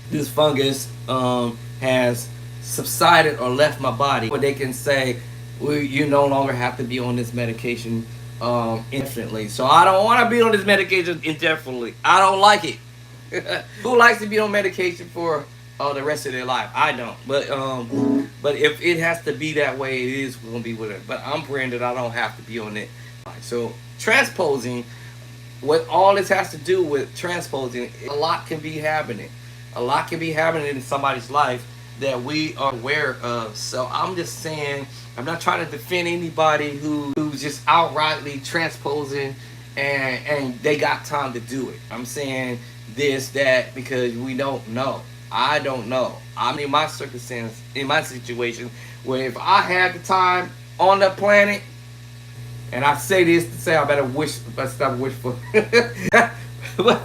this fungus has subsided or left my body, or they can say, well, you no longer have to be on this medication indefinitely. So I don't want to be on this medication indefinitely. I don't like it. Who likes to be on medication for the rest of their life? I don't. But if it has to be that way, it is going to be with it. But I'm praying that I don't have to be on it. So transposing, what all this has to do with transposing, a lot can be happening. A lot can be happening in somebody's life that we are aware of. So I'm just saying, I'm not trying to defend anybody who's just outrightly transposing and they got time to do it. I'm saying this, that, because we don't know. I don't know. I'm in my circumstance, in my situation, where if I had the time on the planet, and I say this to say I better wish, but stop wish for,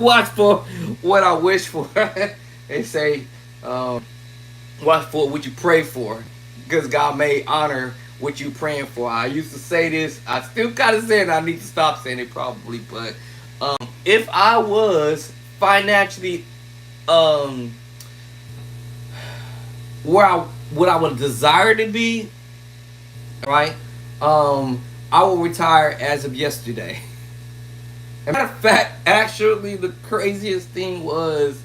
watch for what I wish for. They say, watch for what you pray for, because God may honor what you praying for. I used to say this. I still kind of say it. I need to stop saying it probably, but if I was financially where I would desire to be, right? I will retire as of yesterday. As a matter of fact, actually, the craziest thing was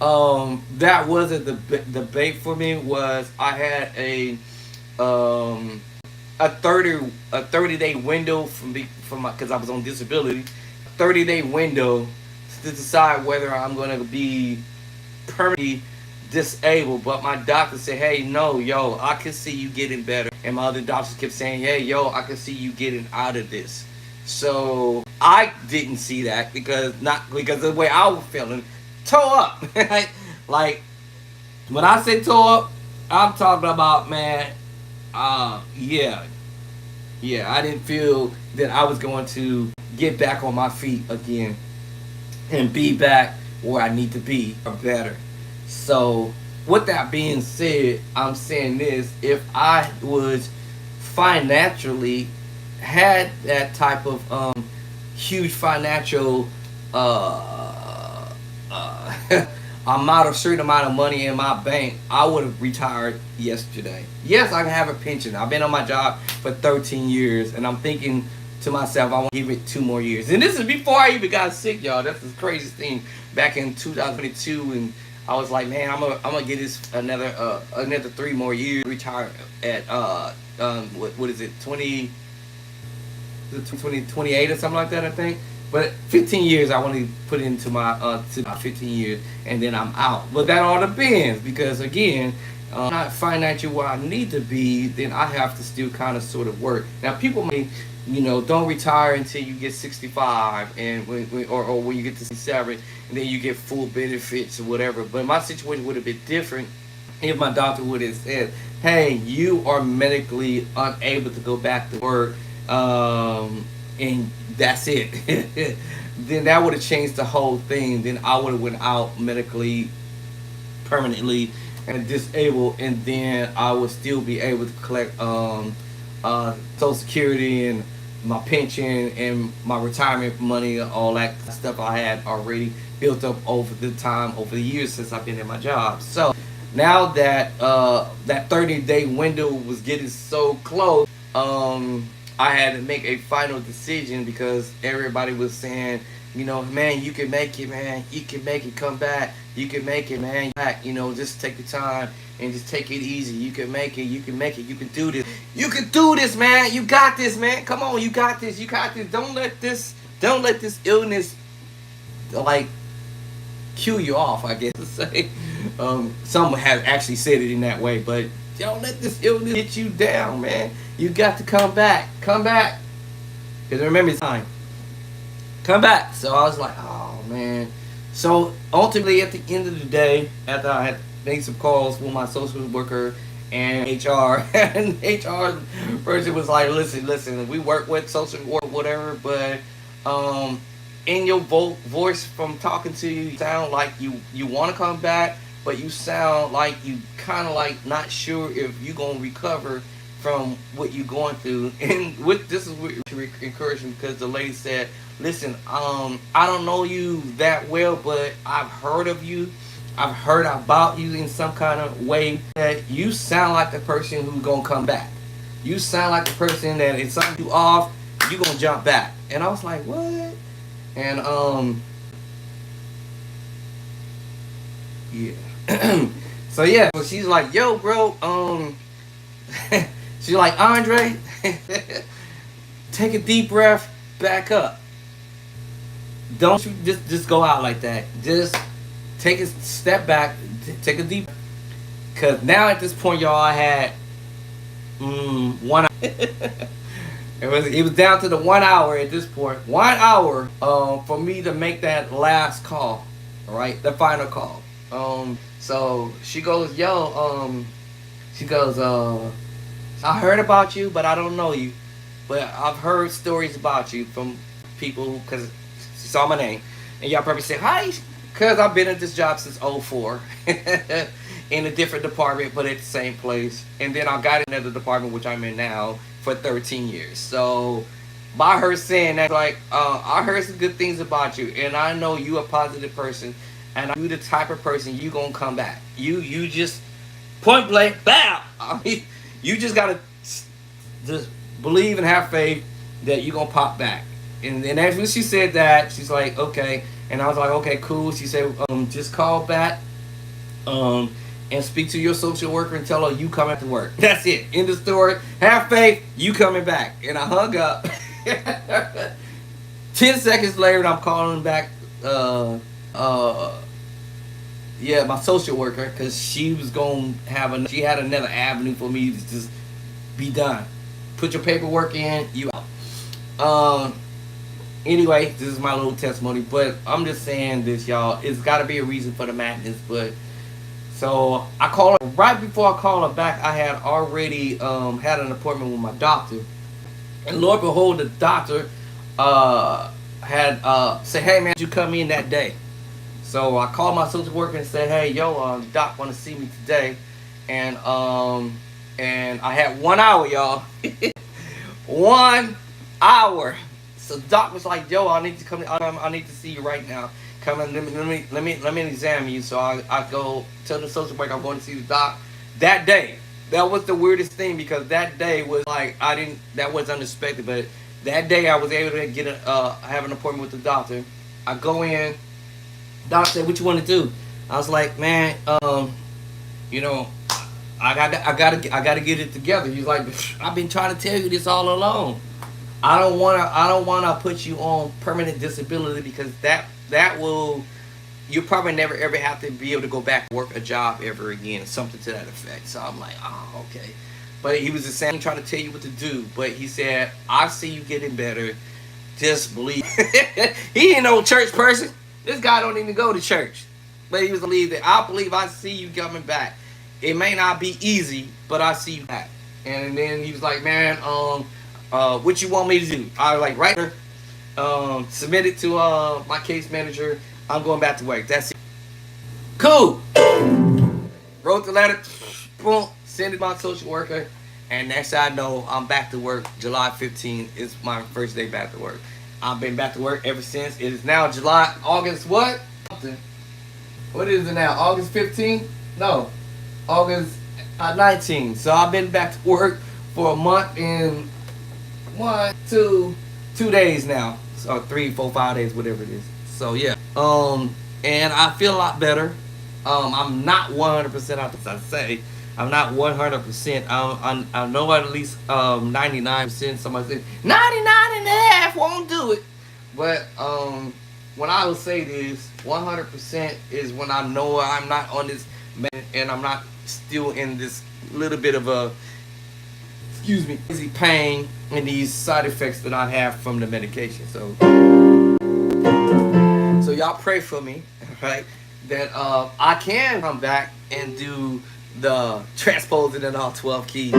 that wasn't the debate for me. Was I had a 30-day window from my, because I was on disability, 30-day window to decide whether I'm going to be permanently disabled. But my doctor said, hey, no, yo, I can see you getting better. And my other doctors kept saying, hey, yo, I can see you getting out of this. So I didn't see that because of the way I was feeling, toe up. Like when I say toe up, I'm talking about, man, yeah, I didn't feel that I was going to get back on my feet again and be back where I need to be or better. So with that being said, I'm saying this: if I was financially had that type of huge financial amount of certain amount of money in my bank, I would have retired yesterday. Yes, I can have a pension. I've been on my job for 13 years, and I'm thinking to myself, I want to give it 2 more years. And this is before I even got sick, y'all. That's the craziest thing. Back in 2022, and I was like, man, I'm gonna get this another 3 more years. Retire at what is it, 28 or something like that, I think. But 15 years, I want to put into my to my 15 years, and then I'm out. But that all depends, because again, I'm not financially where I need to be, then I have to still kind of sort of work. Now, people may, don't retire until you get 65, and or when you get to 67, and then you get full benefits or whatever. But my situation would have been different if my doctor would have said, hey, you are medically unable to go back to work, and that's it. Then that would have changed the whole thing. Then I would have went out medically permanently and disabled, and then I would still be able to collect Social Security and my pension and my retirement money, all that stuff I had already built up over the years since I've been in my job. So now that that 30-day window was getting so close, I had to make a final decision because everybody was saying, man, you can make it, man. You can make it. Come back. You can make it, man. Back. Just take your time and just take it easy. You can make it. You can make it. You can do this. You can do this, man. You got this, man. Come on, you got this. You got this. Don't let this illness like kill you off, I guess to say. Someone has actually said it in that way, but don't let this illness get you down, man. You got to come back. Come back. Because remember, it's time. Come back. So I was like, oh, man. So ultimately, at the end of the day, after I had made some calls with my social worker and HR, and HR person was like, listen, we work with social work, whatever, but in your voice from talking to you, you sound like you want to come back, but you sound like you kind of like not sure if you're going to recover from what you're going through. And this is what encouraging, because the lady said, listen, I don't know you that well, but I've heard of you. I've heard about you in some kind of way, that you sound like the person who's going to come back. You sound like the person that if something you off, you're going to jump back. And I was like, what? And yeah. So yeah, so she's like, yo, bro, she's like, Andre, take a deep breath, back up. Don't you just go out like that. Just take a step back, take a deep. Cause now at this point, y'all, I had 1 hour. It was down to the 1 hour at this point. 1 hour for me to make that last call, all right, the final call. So she goes, yo, she goes, I heard about you, but I don't know you, but I've heard stories about you from people because she saw my name, and y'all probably say hi, because I've been at this job since '04 in a different department, but at the same place, and then I got another department which I'm in now for 13 years. So by her saying that, like, I heard some good things about you, and I know you a positive person, and you the type of person you gonna come back. You just point blank, bow. I mean, you just gotta just believe and have faith that you gonna pop back. And after she said that, she's like, okay. And I was like, okay, cool. She said, just call back, and speak to your social worker and tell her you coming to work. That's it. End of story. Have faith, you coming back. And I hung up. 10 seconds later, I'm calling back, yeah, my social worker, because she was going to have she had another avenue for me to just be done. Put your paperwork in, you out. Anyway, this is my little testimony, but I'm just saying this, y'all. It's got to be a reason for the madness. But so I call her right before I call her back. I had already had an appointment with my doctor, and Lord behold, the doctor had said, "Hey man, you come in that day." So I called my social worker and said, "Hey, yo, doc want to see me today," and I had 1 hour, y'all. 1 hour. So the doc was like, "Yo, I need to come. I need to see you right now. Come and let me examine you." So I go tell the social worker I'm going to see the doc that day. That was the weirdest thing, because that day was like that was unexpected, but that day I was able to get have an appointment with the doctor. I go in. Doc said, "What you want to do?" I was like, "Man, you know, I gotta get it together." He's like, "I've been trying to tell you this all along. I don't wanna put you on permanent disability, because that will, you probably never ever have to be able to go back and work a job ever again," something to that effect. So I'm like, "Oh, okay." But he was the same, trying to tell you what to do. But he said, "I see you getting better. Just believe." He ain't no church person. This guy don't even go to church. But he was believe that I believe I see you coming back. It may not be easy, but I see you back. And then he was like, "Man, what you want me to do?" I was like, "Right here, submit it to my case manager. I'm going back to work. That's it." Cool. wrote the letter, boom, send it to my social worker, and next thing I know, I'm back to work. July 15th is my first day back to work. I've been back to work ever since. It is now August what? What is it now? August 15th? No, August 19th. So I've been back to work for a month and 2 days now. So 3, 4, 5 days, whatever it is. So yeah. And I feel a lot better. I'm not 100% out, as I say. I'm not 100%. I know at least 99%. Somebody said 99 and a half won't do it. But when I would say this, 100% is when I know I'm not on this and I'm not still in this little bit of a, excuse me, easy pain and these side effects that I have from the medication. So y'all pray for me, right? That I can come back and do the transposing in all 12 keys.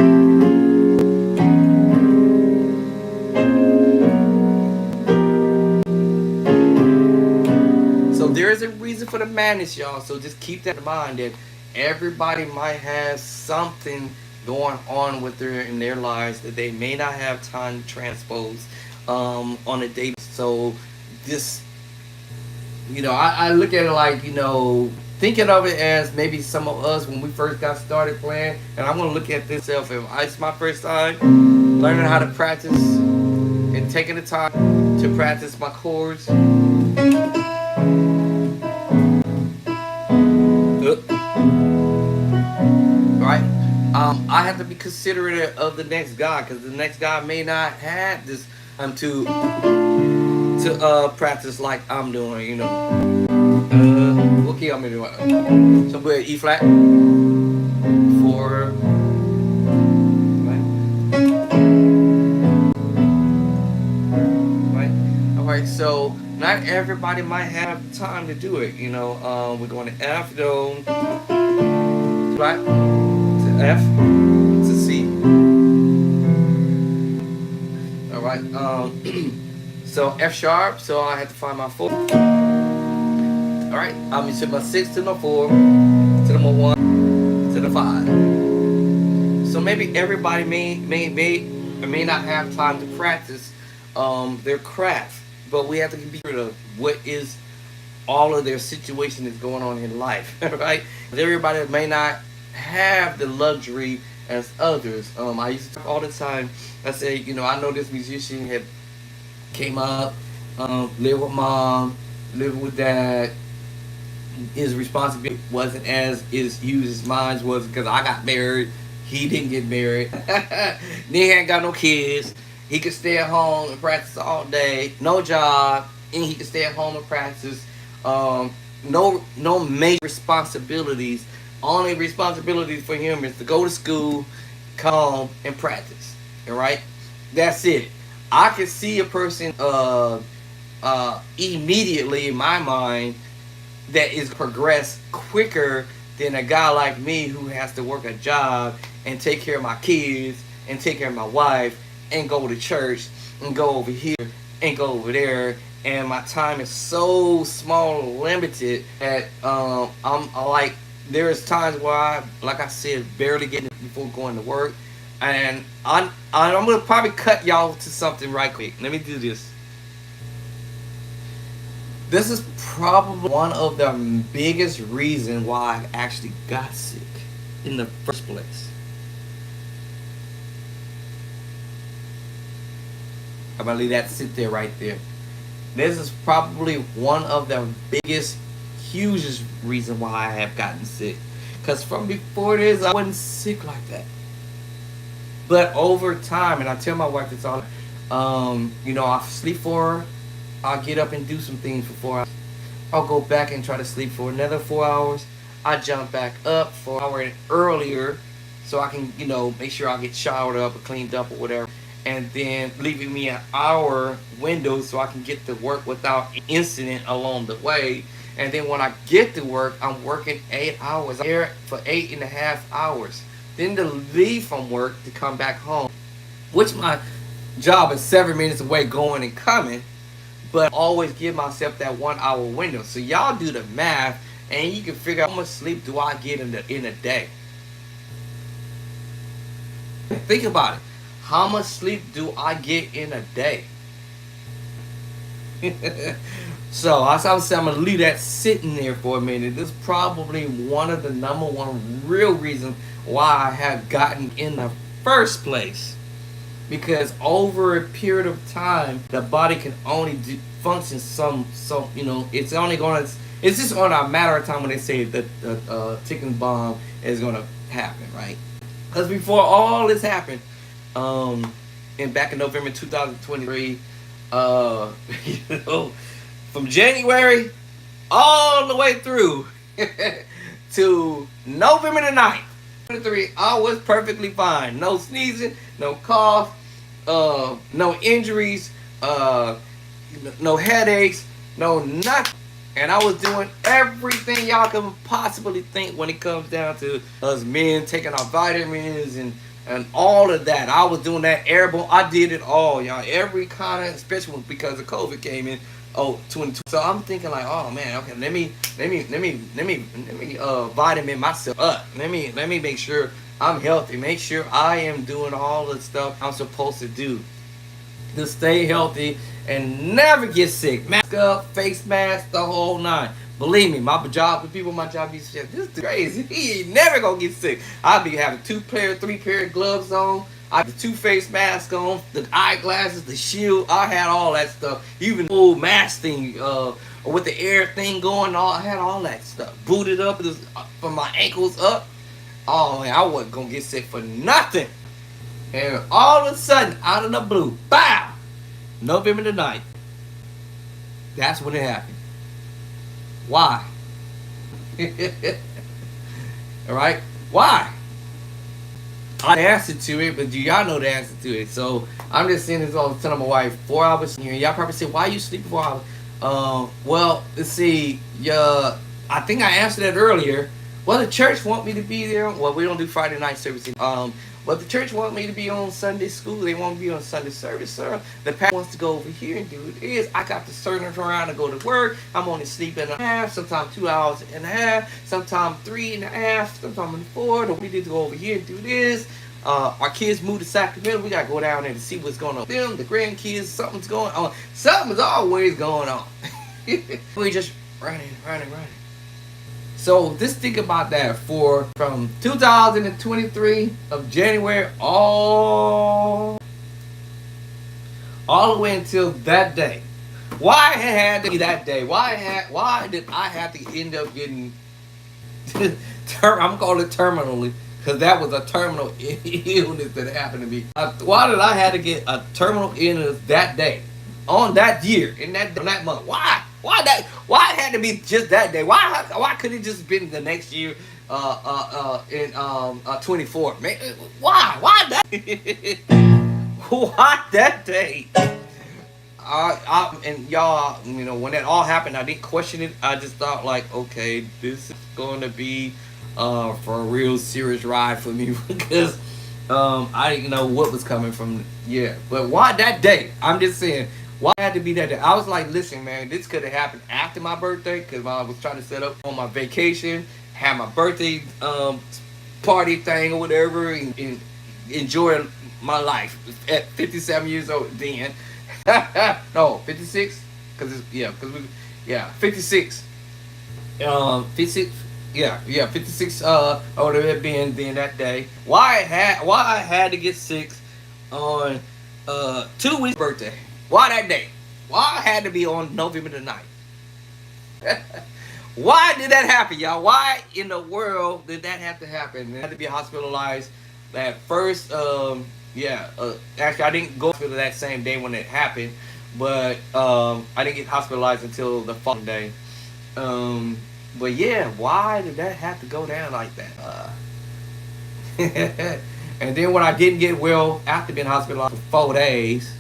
So there is a reason for the madness, y'all. So just keep that in mind that everybody might have something going on with in their lives that they may not have time to transpose on a day. So this, I look at it like, thinking of it as maybe some of us when we first got started playing, and I'm gonna look at this self. If it's my first time learning how to practice and taking the time to practice my chords. Right? I have to be considerate of the next guy because the next guy may not have this to practice like I'm doing, what key I'm doing? So we're E flat, 4, right? All right. So not everybody might have time to do it. We're going to F, though, flat to F to C. All right. So F sharp. So I have to find my 4. All right. I'm going to my 6 to my 4 to the 1 to the 5. So maybe everybody may not have time to practice their craft, but we have to be sure of what is all of their situation is going on in life, right? Everybody may not have the luxury as others. I used to talk all the time. I say, I know this musician had came up, lived with mom, lived with dad. His responsibility wasn't as huge as mine was because I got married. He didn't get married. Then he ain't got no kids. He could stay at home and practice all day. No job, and he could stay at home and practice. No major responsibilities. Only responsibility for him is to go to school, come home, and practice. All right, that's it. I can see a person immediately in my mind that is progress quicker than a guy like me who has to work a job and take care of my kids and take care of my wife and go to church and go over here and go over there, and my time is so small and limited that I'm like, there's times where I, like I said, barely getting it before going to work. And I'm gonna probably cut y'all to something right quick. Let me do this. This is probably one of the biggest reasons why I actually got sick in the first place. I'm gonna leave that sit there right there. This is probably one of the biggest, hugest reason why I have gotten sick. Cause from before this, I wasn't sick like that. But over time, and I tell my wife this all, I sleep for, I'll get up and do some things for 4 hours. I'll go back and try to sleep for another 4 hours. I jump back up for an hour earlier so I can, make sure I get showered up or cleaned up or whatever. And then leaving me an hour window so I can get to work without incident along the way. And then when I get to work, I'm working 8 hours. I'm here for 8.5 hours. Then to leave from work to come back home, which my job is 7 minutes away going and coming, but always give myself that 1 hour window. So y'all do the math and you can figure out how much sleep do I get in a day. Think about it. How much sleep do I get in a day? So as I was saying, I'm gonna leave that sitting there for a minute. This is probably one of the number one real reasons why I have gotten in the first place. Because over a period of time, the body can only function it's only gonna, it's just on a matter of time when they say that the ticking bomb is gonna happen, right? Because before all this happened, in back in November 2023, uh, you know, from January all the way through to November the 9th, 23, I was perfectly fine. No sneezing, no cough, no injuries, no headaches, no nothing. And I was doing everything y'all can possibly think when it comes down to us men taking our vitamins and all of that. I was doing that airborne. I did it all, y'all. Every kind of, especially because of COVID came in. Oh, 22. So I'm thinking like, oh man, okay, let me vitamin myself up. Let me make sure I'm healthy. Make sure I am doing all the stuff I'm supposed to do to stay healthy and never get sick. Mask up, face mask, the whole nine. Believe me, my job, the people in my job used to say, this is crazy. He ain't never gonna get sick. I'd be having 3 pair of gloves on. I had the 2 face masks on, the eyeglasses, the shield. I had all that stuff. Even the old mask thing, with the air thing going on. I had all that stuff. Booted up from my ankles up. Oh man, I wasn't gonna get sick for nothing. And all of a sudden, out of the blue, BOW! November the 9th. That's when it happened. Why? Alright? Why? I answer to it, but do y'all know the answer to it? So I'm just saying this all the time. My wife, 4 hours here. Y'all probably say, why you sleep 4 hours? Well, let's see. I think I answered that earlier. Well, the church want me to be there. Well, we don't do Friday night services. But the church want me to be on Sunday school. They want me to be on Sunday service, sir. The pastor wants to go over here and do this. I got to turn around and go to work. I'm only sleeping a half, sometimes 2 hours and a half, sometimes 3.5, sometimes 4. We need to go over here and do this. Our kids moved to Sacramento. We got to go down there to see what's going on with them. The grandkids, something's going on. Something's always going on. We just running. So just think about that from 2023 of January all the way until that day. Why it had to be that day? Why did I have to end up getting I'm calling it terminally because that was a terminal illness that happened to me. Why did I have to get a terminal illness that day, on that year, in that month? Why? Why it had to be just that day? Why couldn't it just been the next year, in 24? Man, why that? Why that day? And y'all, when that all happened, I didn't question it. I just thought like, okay, this is going to be for a real serious ride for me because I didn't know what was coming from. Yeah, but why that day? I'm just saying. Why it had to be that day? I was like, listen, man, this could have happened after my birthday because I was trying to set up on my vacation, have my birthday party thing or whatever, and enjoy my life at 57 years old then. No, 56? Because 56. 56. Yeah, 56. Or whatever it been then that day. Why I had to get sick on 2 weeks birthday? Why that day? Why I had to be on November the 9th? Why did that happen, y'all? Why in the world did that have to happen? I had to be hospitalized that first, actually I didn't go to that same day when it happened, but I didn't get hospitalized until the following day. But yeah, why did that have to go down like that? And then when I didn't get well after being hospitalized for 4 days,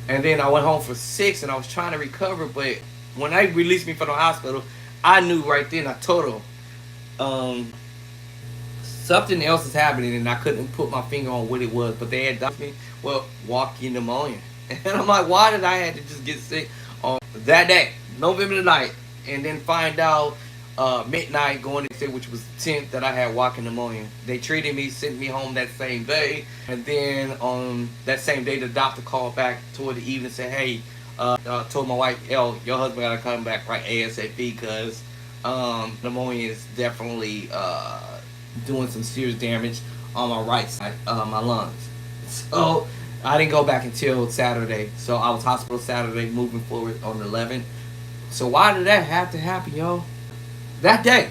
and then I went home for 6 and I was trying to recover, but when they released me from the hospital, I knew right then, I told them, something else is happening and I couldn't put my finger on what it was, but they had diagnosed me, walking pneumonia. And I'm like, why did I have to just get sick on that day, November the 9th, and then find out midnight going to which was the 10th that I had walking pneumonia. They treated me, sent me home that same day, and then on that same day the doctor called back toward the evening and said, hey, told my wife, yo, your husband gotta come back right ASAP because pneumonia is definitely doing some serious damage on my right side, my lungs. So I didn't go back until Saturday. So I was hospital Saturday, moving forward on the 11th. So why did that have to happen, yo? That day.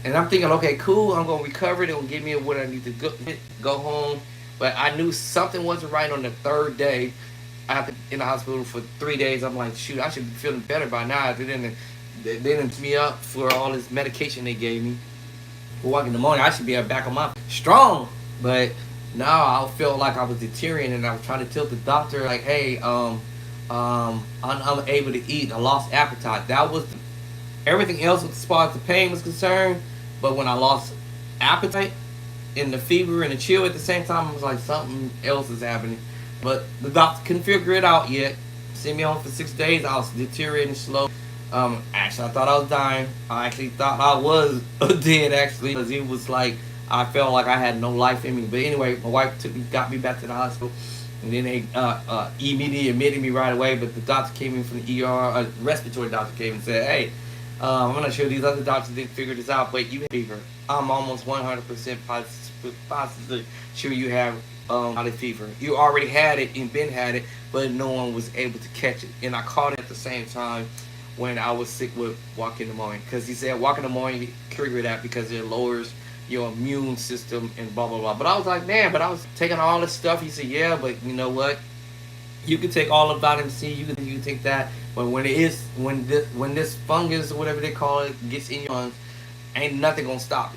And I'm thinking, okay, cool, I'm gonna recover. They'll give me what I need to go home. But I knew something wasn't right on the third day. After in the hospital for 3 days, I'm like, shoot, I should be feeling better by now. They didn't me up for all this medication they gave me. For walking in the morning, I should be back on my strong. But now I felt like I was deteriorating, and I was trying to tell the doctor, like, hey, I'm unable to eat. I lost appetite. That was everything else as far as the pain was concerned. But when I lost appetite and the fever and the chill at the same time, I was like, something else is happening. But the doctor couldn't figure it out yet. Sent me home for 6 days. I was deteriorating slow. Actually, I thought I was dying. I actually thought I was dead, actually, because it was like I felt like I had no life in me. But anyway, my wife got me back to the hospital, and then they immediately admitted me right away. But the doctor came in from the ER, a respiratory doctor came and said, "Hey, I'm not sure these other doctors didn't figure this out, but you have fever. I'm almost 100% positive sure you have high fever. You already had it and been had it, but no one was able to catch it. And I caught it at the same time when I was sick with walking pneumonia, because he said walking pneumonia triggered that because it lowers your immune system and blah blah blah. But I was like, man, but I was taking all this stuff. He said, yeah, but you know what? You can take all of vitamin C. You can take that, but when this fungus or whatever they call it gets in your lungs, ain't nothing gonna stop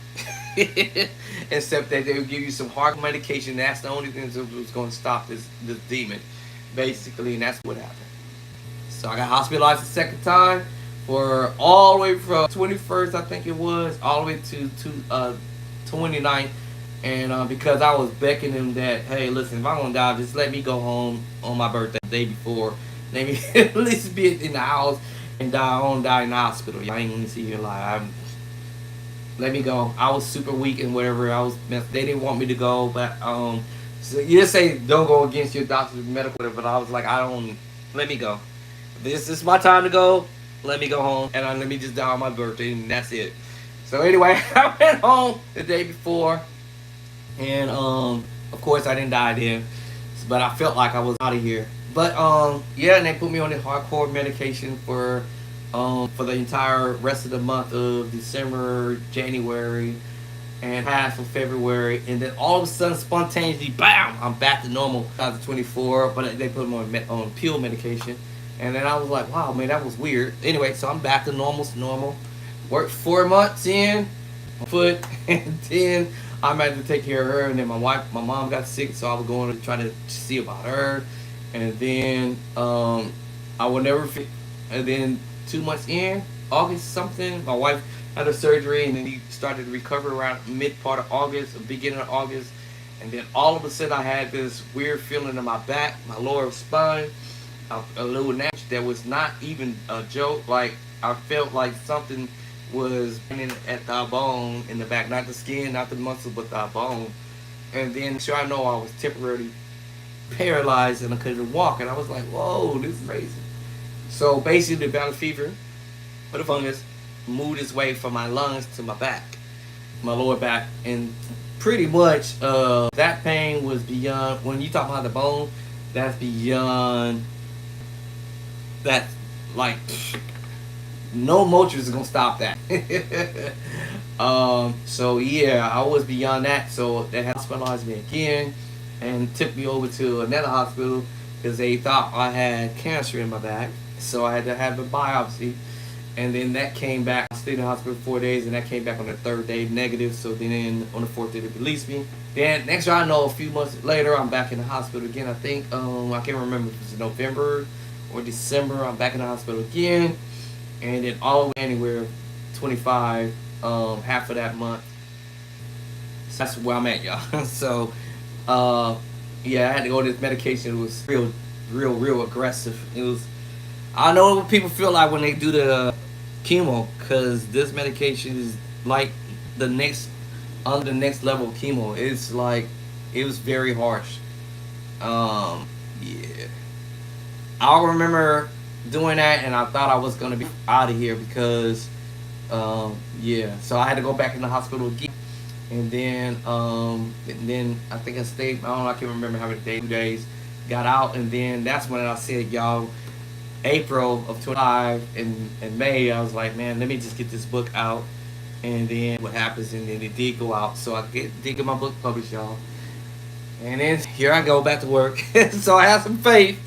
it. Except that they will give you some hard medication. That's the only thing that was gonna stop this demon, basically, and that's what happened. So I got hospitalized the second time for all the way from 21st, I think it was, all the way to 29th. And because I was beckoning them that, hey, listen, if I'm gonna die, just let me go home on my birthday the day before. Let me at least be in the house and die. I won't die in the hospital. I ain't gonna see you alive. Let me go. I was super weak and whatever. They didn't want me to go, but so you just say don't go against your doctor's medical whatever. But I was like, I don't. Let me go. This is my time to go. Let me go home and let me just die on my birthday, and that's it. So anyway, I went home the day before. And of course I didn't die then, but I felt like I was out of here. But yeah, and they put me on the hardcore medication for the entire rest of the month of December, January, and half of February, and then all of a sudden, spontaneously, bam! I'm back to normal. 2024, but they put me on pill medication, and then I was like, wow, man, that was weird. Anyway, so I'm back to normal. Worked 4 months in foot, and then I had to take care of her, and then my mom got sick, so I was going to try to see about her, and then I will never forget. And then 2 months in, August something, my wife had her surgery, and then he started to recover around mid part of August, or beginning of August, and then all of a sudden I had this weird feeling in my back, my lower spine, a little nash that was not even a joke. Like I felt like something was in at the bone in the back, not the skin, not the muscle, but the bone. And then, sure, I know I was temporarily paralyzed and I couldn't walk. And I was like, whoa, this is crazy. So basically, the battle fever, or the fungus, moved its way from my lungs to my back, my lower back, and pretty much that pain was beyond. When you talk about the bone, that's beyond. That's like. No motion is gonna stop that. So yeah, I was beyond that. So they hospitalized me again and took me over to another hospital because they thought I had cancer in my back. So I had to have a biopsy, and then that came back. I stayed in the hospital for 4 days, and that came back on the third day negative. So then on the fourth day they released me. Then next year I know, a few months later, I'm back in the hospital again. I think I can't remember if it was November or December. I'm back in the hospital again. And then all the way anywhere, 25, half of that month. So that's where I'm at, y'all. So, yeah, I had to go to this medication. It was real aggressive. It was. I know what people feel like when they do the chemo, because this medication is like the next on the next level of chemo. It's like it was very harsh. Yeah, I remember doing that, and I thought I was gonna be out of here because, yeah. So I had to go back in the hospital again, and then I think I stayed. I don't know. I can't remember how many days. 2 days. Got out, and then that's when I said, y'all. April of 25 in May, I was like, man, let me just get this book out, and then what happens, and then it did go out, so did get my book published, y'all, and then here I go back to work. So I have some faith,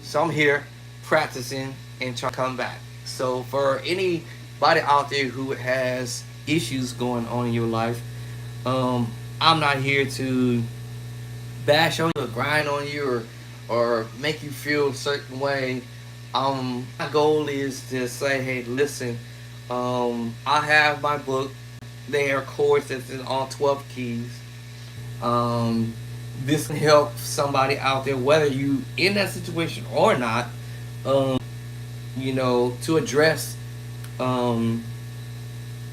so I'm here practicing and trying to come back. So for anybody out there who has issues going on in your life, I'm not here to bash on you or grind on you or make you feel a certain way. My goal is to say, hey, listen, I have my book. They are chords that's in all 12 keys. Um, this can help somebody out there, whether you in that situation or not. To address um,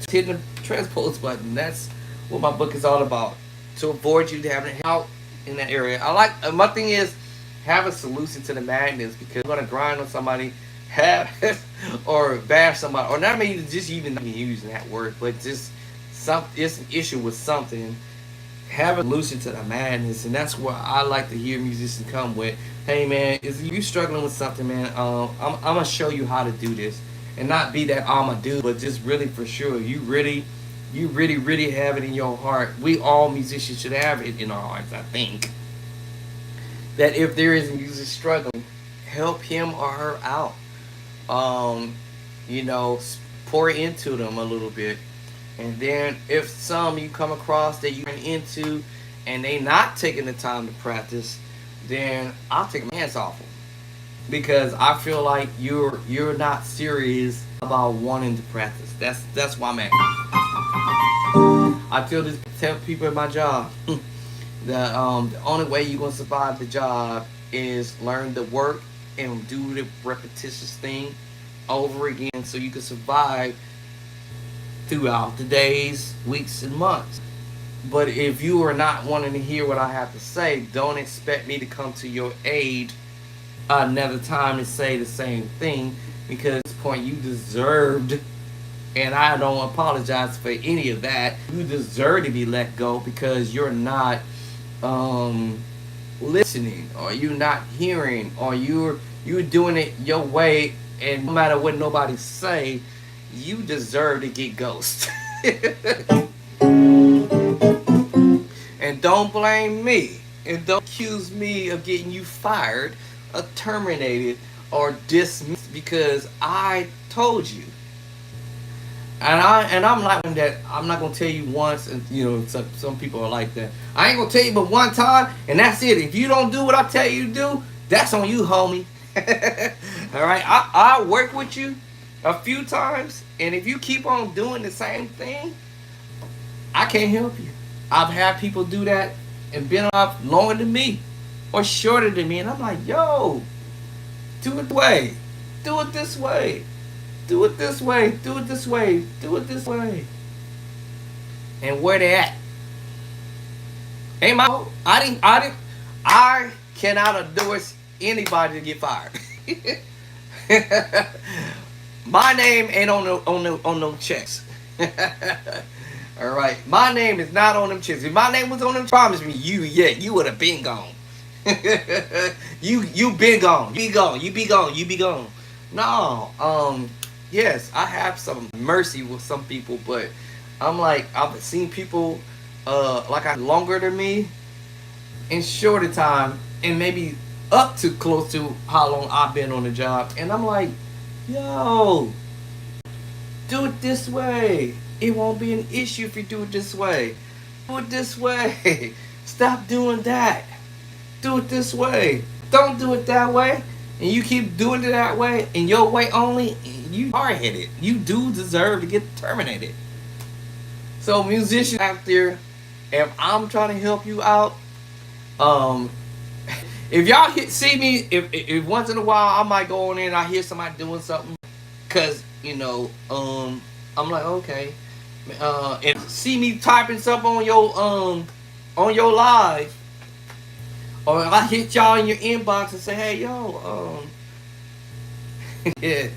hitting the transpose button. That's what my book is all about. To avoid you having it out in that area. I like my thing is have a solution to the madness, because you're gonna grind on somebody, have or bash somebody, or not maybe just even using that word, but just it's an issue with something. Have a solution to the madness, and that's where I like to hear musicians come with. Hey man, is you struggling with something, man? I'm gonna show you how to do this, and not be that I'm a dude, but just really for sure, you really have it in your heart. We all musicians should have it in our hearts, I think. That if there is a musician struggling, help him or her out. Um, pour into them a little bit. And then if some you come across that you run into and they not taking the time to practice, then I'll take my hands off them, because I feel like you're not serious about wanting to practice. That's why I'm at. I feel this tell people at my job that the only way you're gonna survive the job is learn the work and do the repetitious thing over again, so you can survive throughout the days, weeks, and months. But if you are not wanting to hear what I have to say, don't expect me to come to your aid another time to say the same thing, because at this point you deserved, and I don't apologize for any of that. You deserve to be let go, because you're not um, listening, or you're not hearing, or you're doing it your way, and no matter what nobody say, you deserve to get ghosted. And don't blame me. And don't accuse me of getting you fired, or terminated, or dismissed because I told you. And I'm like that. I'm not gonna tell you once, and some people are like that. I ain't gonna tell you but one time, and that's it. If you don't do what I tell you to do, that's on you, homie. All right, I work with you a few times, and if you keep on doing the same thing, I can't help you. I've had people do that and been off longer than me or shorter than me, and I'm like, yo, do it way, do it this way, do it this way, do it this way, do it this way. And where they at? Ain't my fault. I cannot endorse anybody to get fired. My name ain't on no checks. All right, my name is not on them checks. If my name was on them, promise me, you would have been gone. you been gone. You be gone. You be gone. You be gone. No, yes, I have some mercy with some people, but I'm like, I've seen people like I longer than me in shorter time, and maybe up to close to how long I've been on the job, and I'm like, yo, do it this way. It won't be an issue if you do it this way. Do it this way. Stop doing that. Do it this way. Don't do it that way. And you keep doing it that way, and your way only, you are headed. You do deserve to get terminated. So musicians out there, if I'm trying to help you out, um, If y'all see me, if once in a while I might go on in and I hear somebody doing something, cause I'm like, okay, and see me typing something on your live, or I hit y'all in your inbox and say, hey yo, yeah.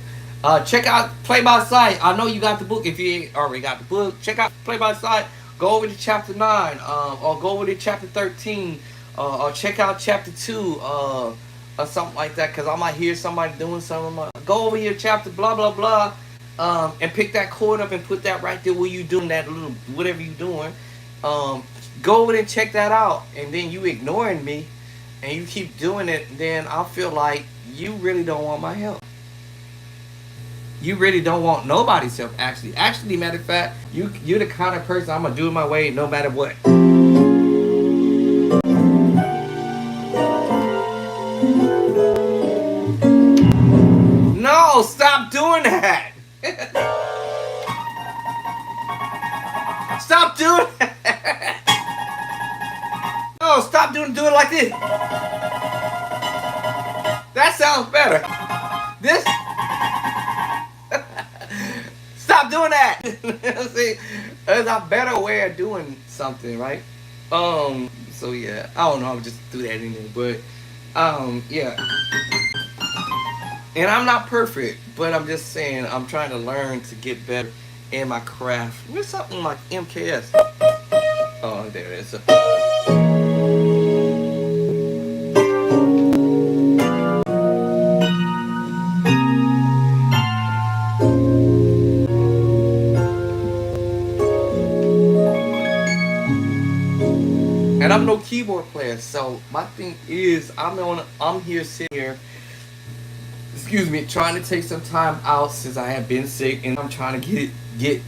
Check out Play by Sight. I know you got the book. If you ain't already got the book, check out Play by Sight. Go over to chapter 9, or go over to chapter 13, or check out chapter 2, or something like that. Cause I might hear somebody doing something. Like, go over here, chapter blah blah blah, and pick that chord up and put that right there where you doing that little whatever you doing. Go over there and check that out. And then you ignoring me, and you keep doing it. Then I feel like you really don't want my help. You really don't want nobody's help. Actually, matter of fact, you're the kind of person I'm gonna do it my way no matter what. No, stop doing that. Stop doing that. No, stop do it like this. That sounds better. This. Stop doing that. See, there's a better way of doing something, right? So yeah, I don't know. I'm just do that in there, but yeah. And I'm not perfect, but I'm just saying I'm trying to learn to get better in my craft. Where's something like MKS? Oh, there it is. And I'm no keyboard player, so my thing is I'm here sitting here, excuse me, trying to take some time out since I have been sick, and I'm trying to get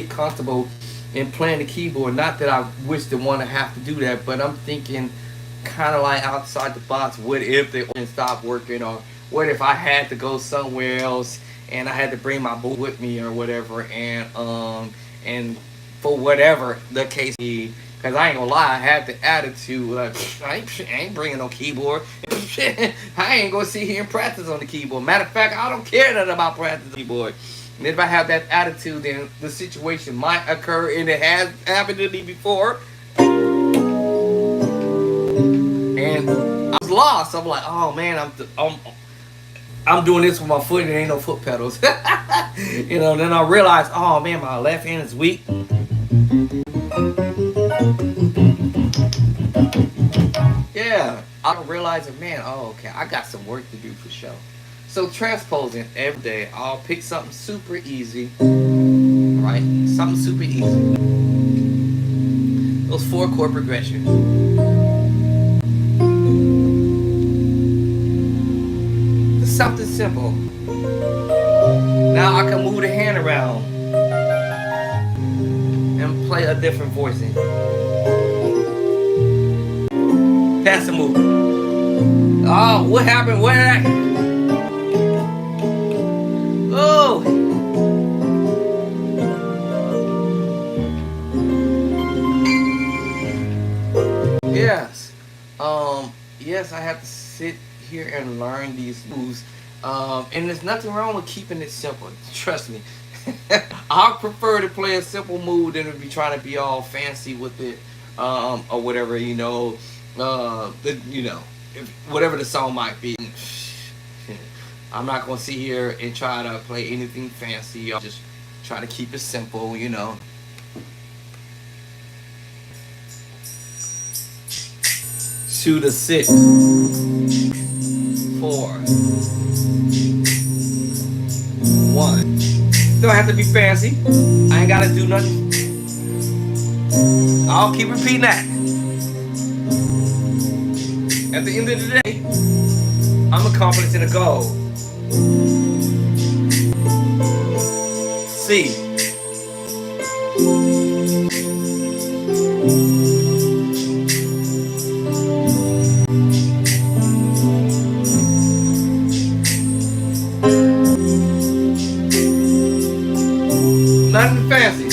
comfortable in playing the keyboard. Not that I wish to want to have to do that, but I'm thinking kind of like outside the box. What if they stop working, or what if I had to go somewhere else and I had to bring my book with me or whatever, and for whatever the case be. Cause I ain't gonna lie, I had the attitude like I ain't bringing no keyboard. I ain't gonna sit here and practice on the keyboard. Matter of fact, I don't care nothing about practicing on the keyboard. And if I have that attitude, then the situation might occur, and it has happened to me before. And I was lost. I'm like, oh man, I'm doing this with my foot, and there ain't no foot pedals. Then I realized, oh man, my left hand is weak. Yeah, I realized that, man, oh, okay, I got some work to do for sure. So transposing every day, I'll pick something super easy, right? Something super easy. Those 4-chord progressions. Just something simple. Now I can move the hand around and play a different voicing. That's the move. Oh, what happened? Where? Oh. Yes. Yes, I have to sit here and learn these moves. And there's nothing wrong with keeping it simple. Trust me. I prefer to play a simple move than to be trying to be all fancy with it, or whatever, whatever the song might be. I'm not gonna sit here and try to play anything fancy. I'll just try to keep it simple, Shoot a 6, 4, 1. Don't have to be fancy. I ain't gotta do nothing. I'll keep repeating that. At the end of the day, I'm accomplishing a goal. C. Nothing fancy.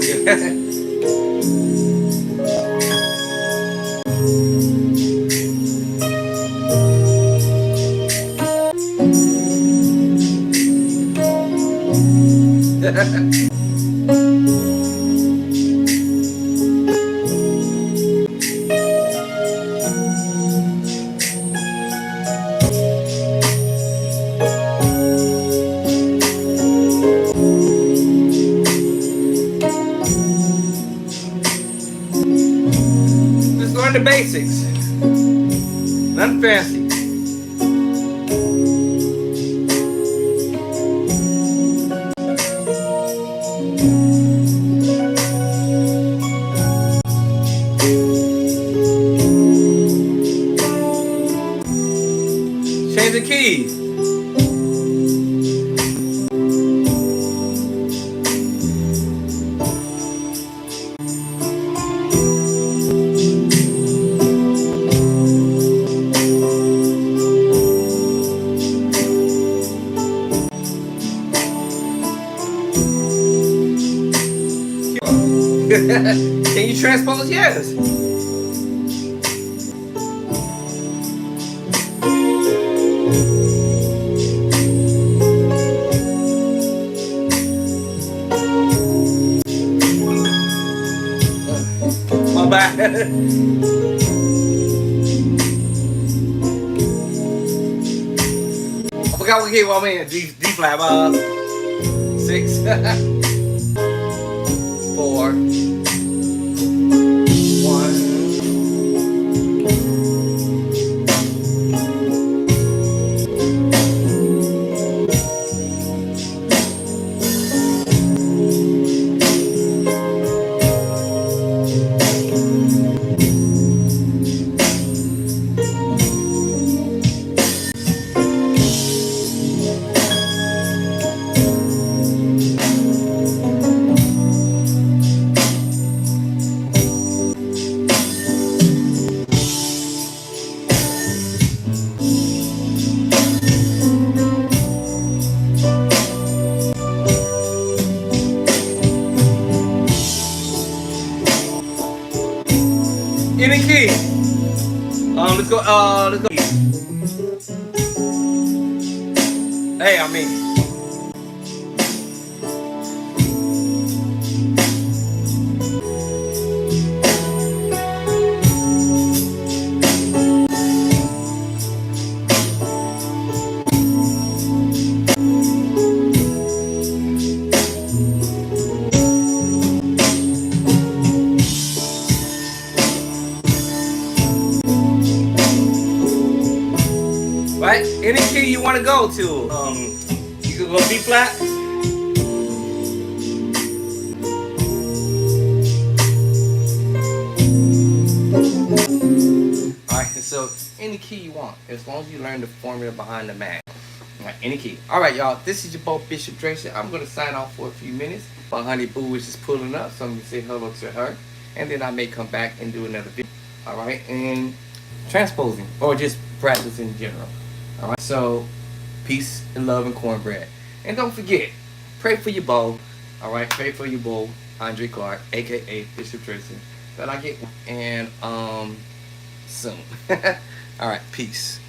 transposing. Just learn the basics. Nothing fancy. Change the keys. Can you transpose? Yes. My bad. I forgot what key I'm in. D flat. 6, 4, 1. Any key. Let's go. Let's go. Hey, I mean. Right? Any key you want to go to. You can go B flat. Alright, so any key you want, as long as you learn the formula behind the math. Alright, any key. Alright, y'all, this is your boy Bishop Tracy. I'm gonna sign off for a few minutes. My honey boo is just pulling up, so I'm gonna say hello to her. And then I may come back and do another video. Alright, and transposing, or just practice in general. Alright, so peace and love and cornbread. And don't forget, pray for your bow. Alright, pray for your bow, Andre Clark, aka Bishop Tracy. That I get and soon. Alright, peace.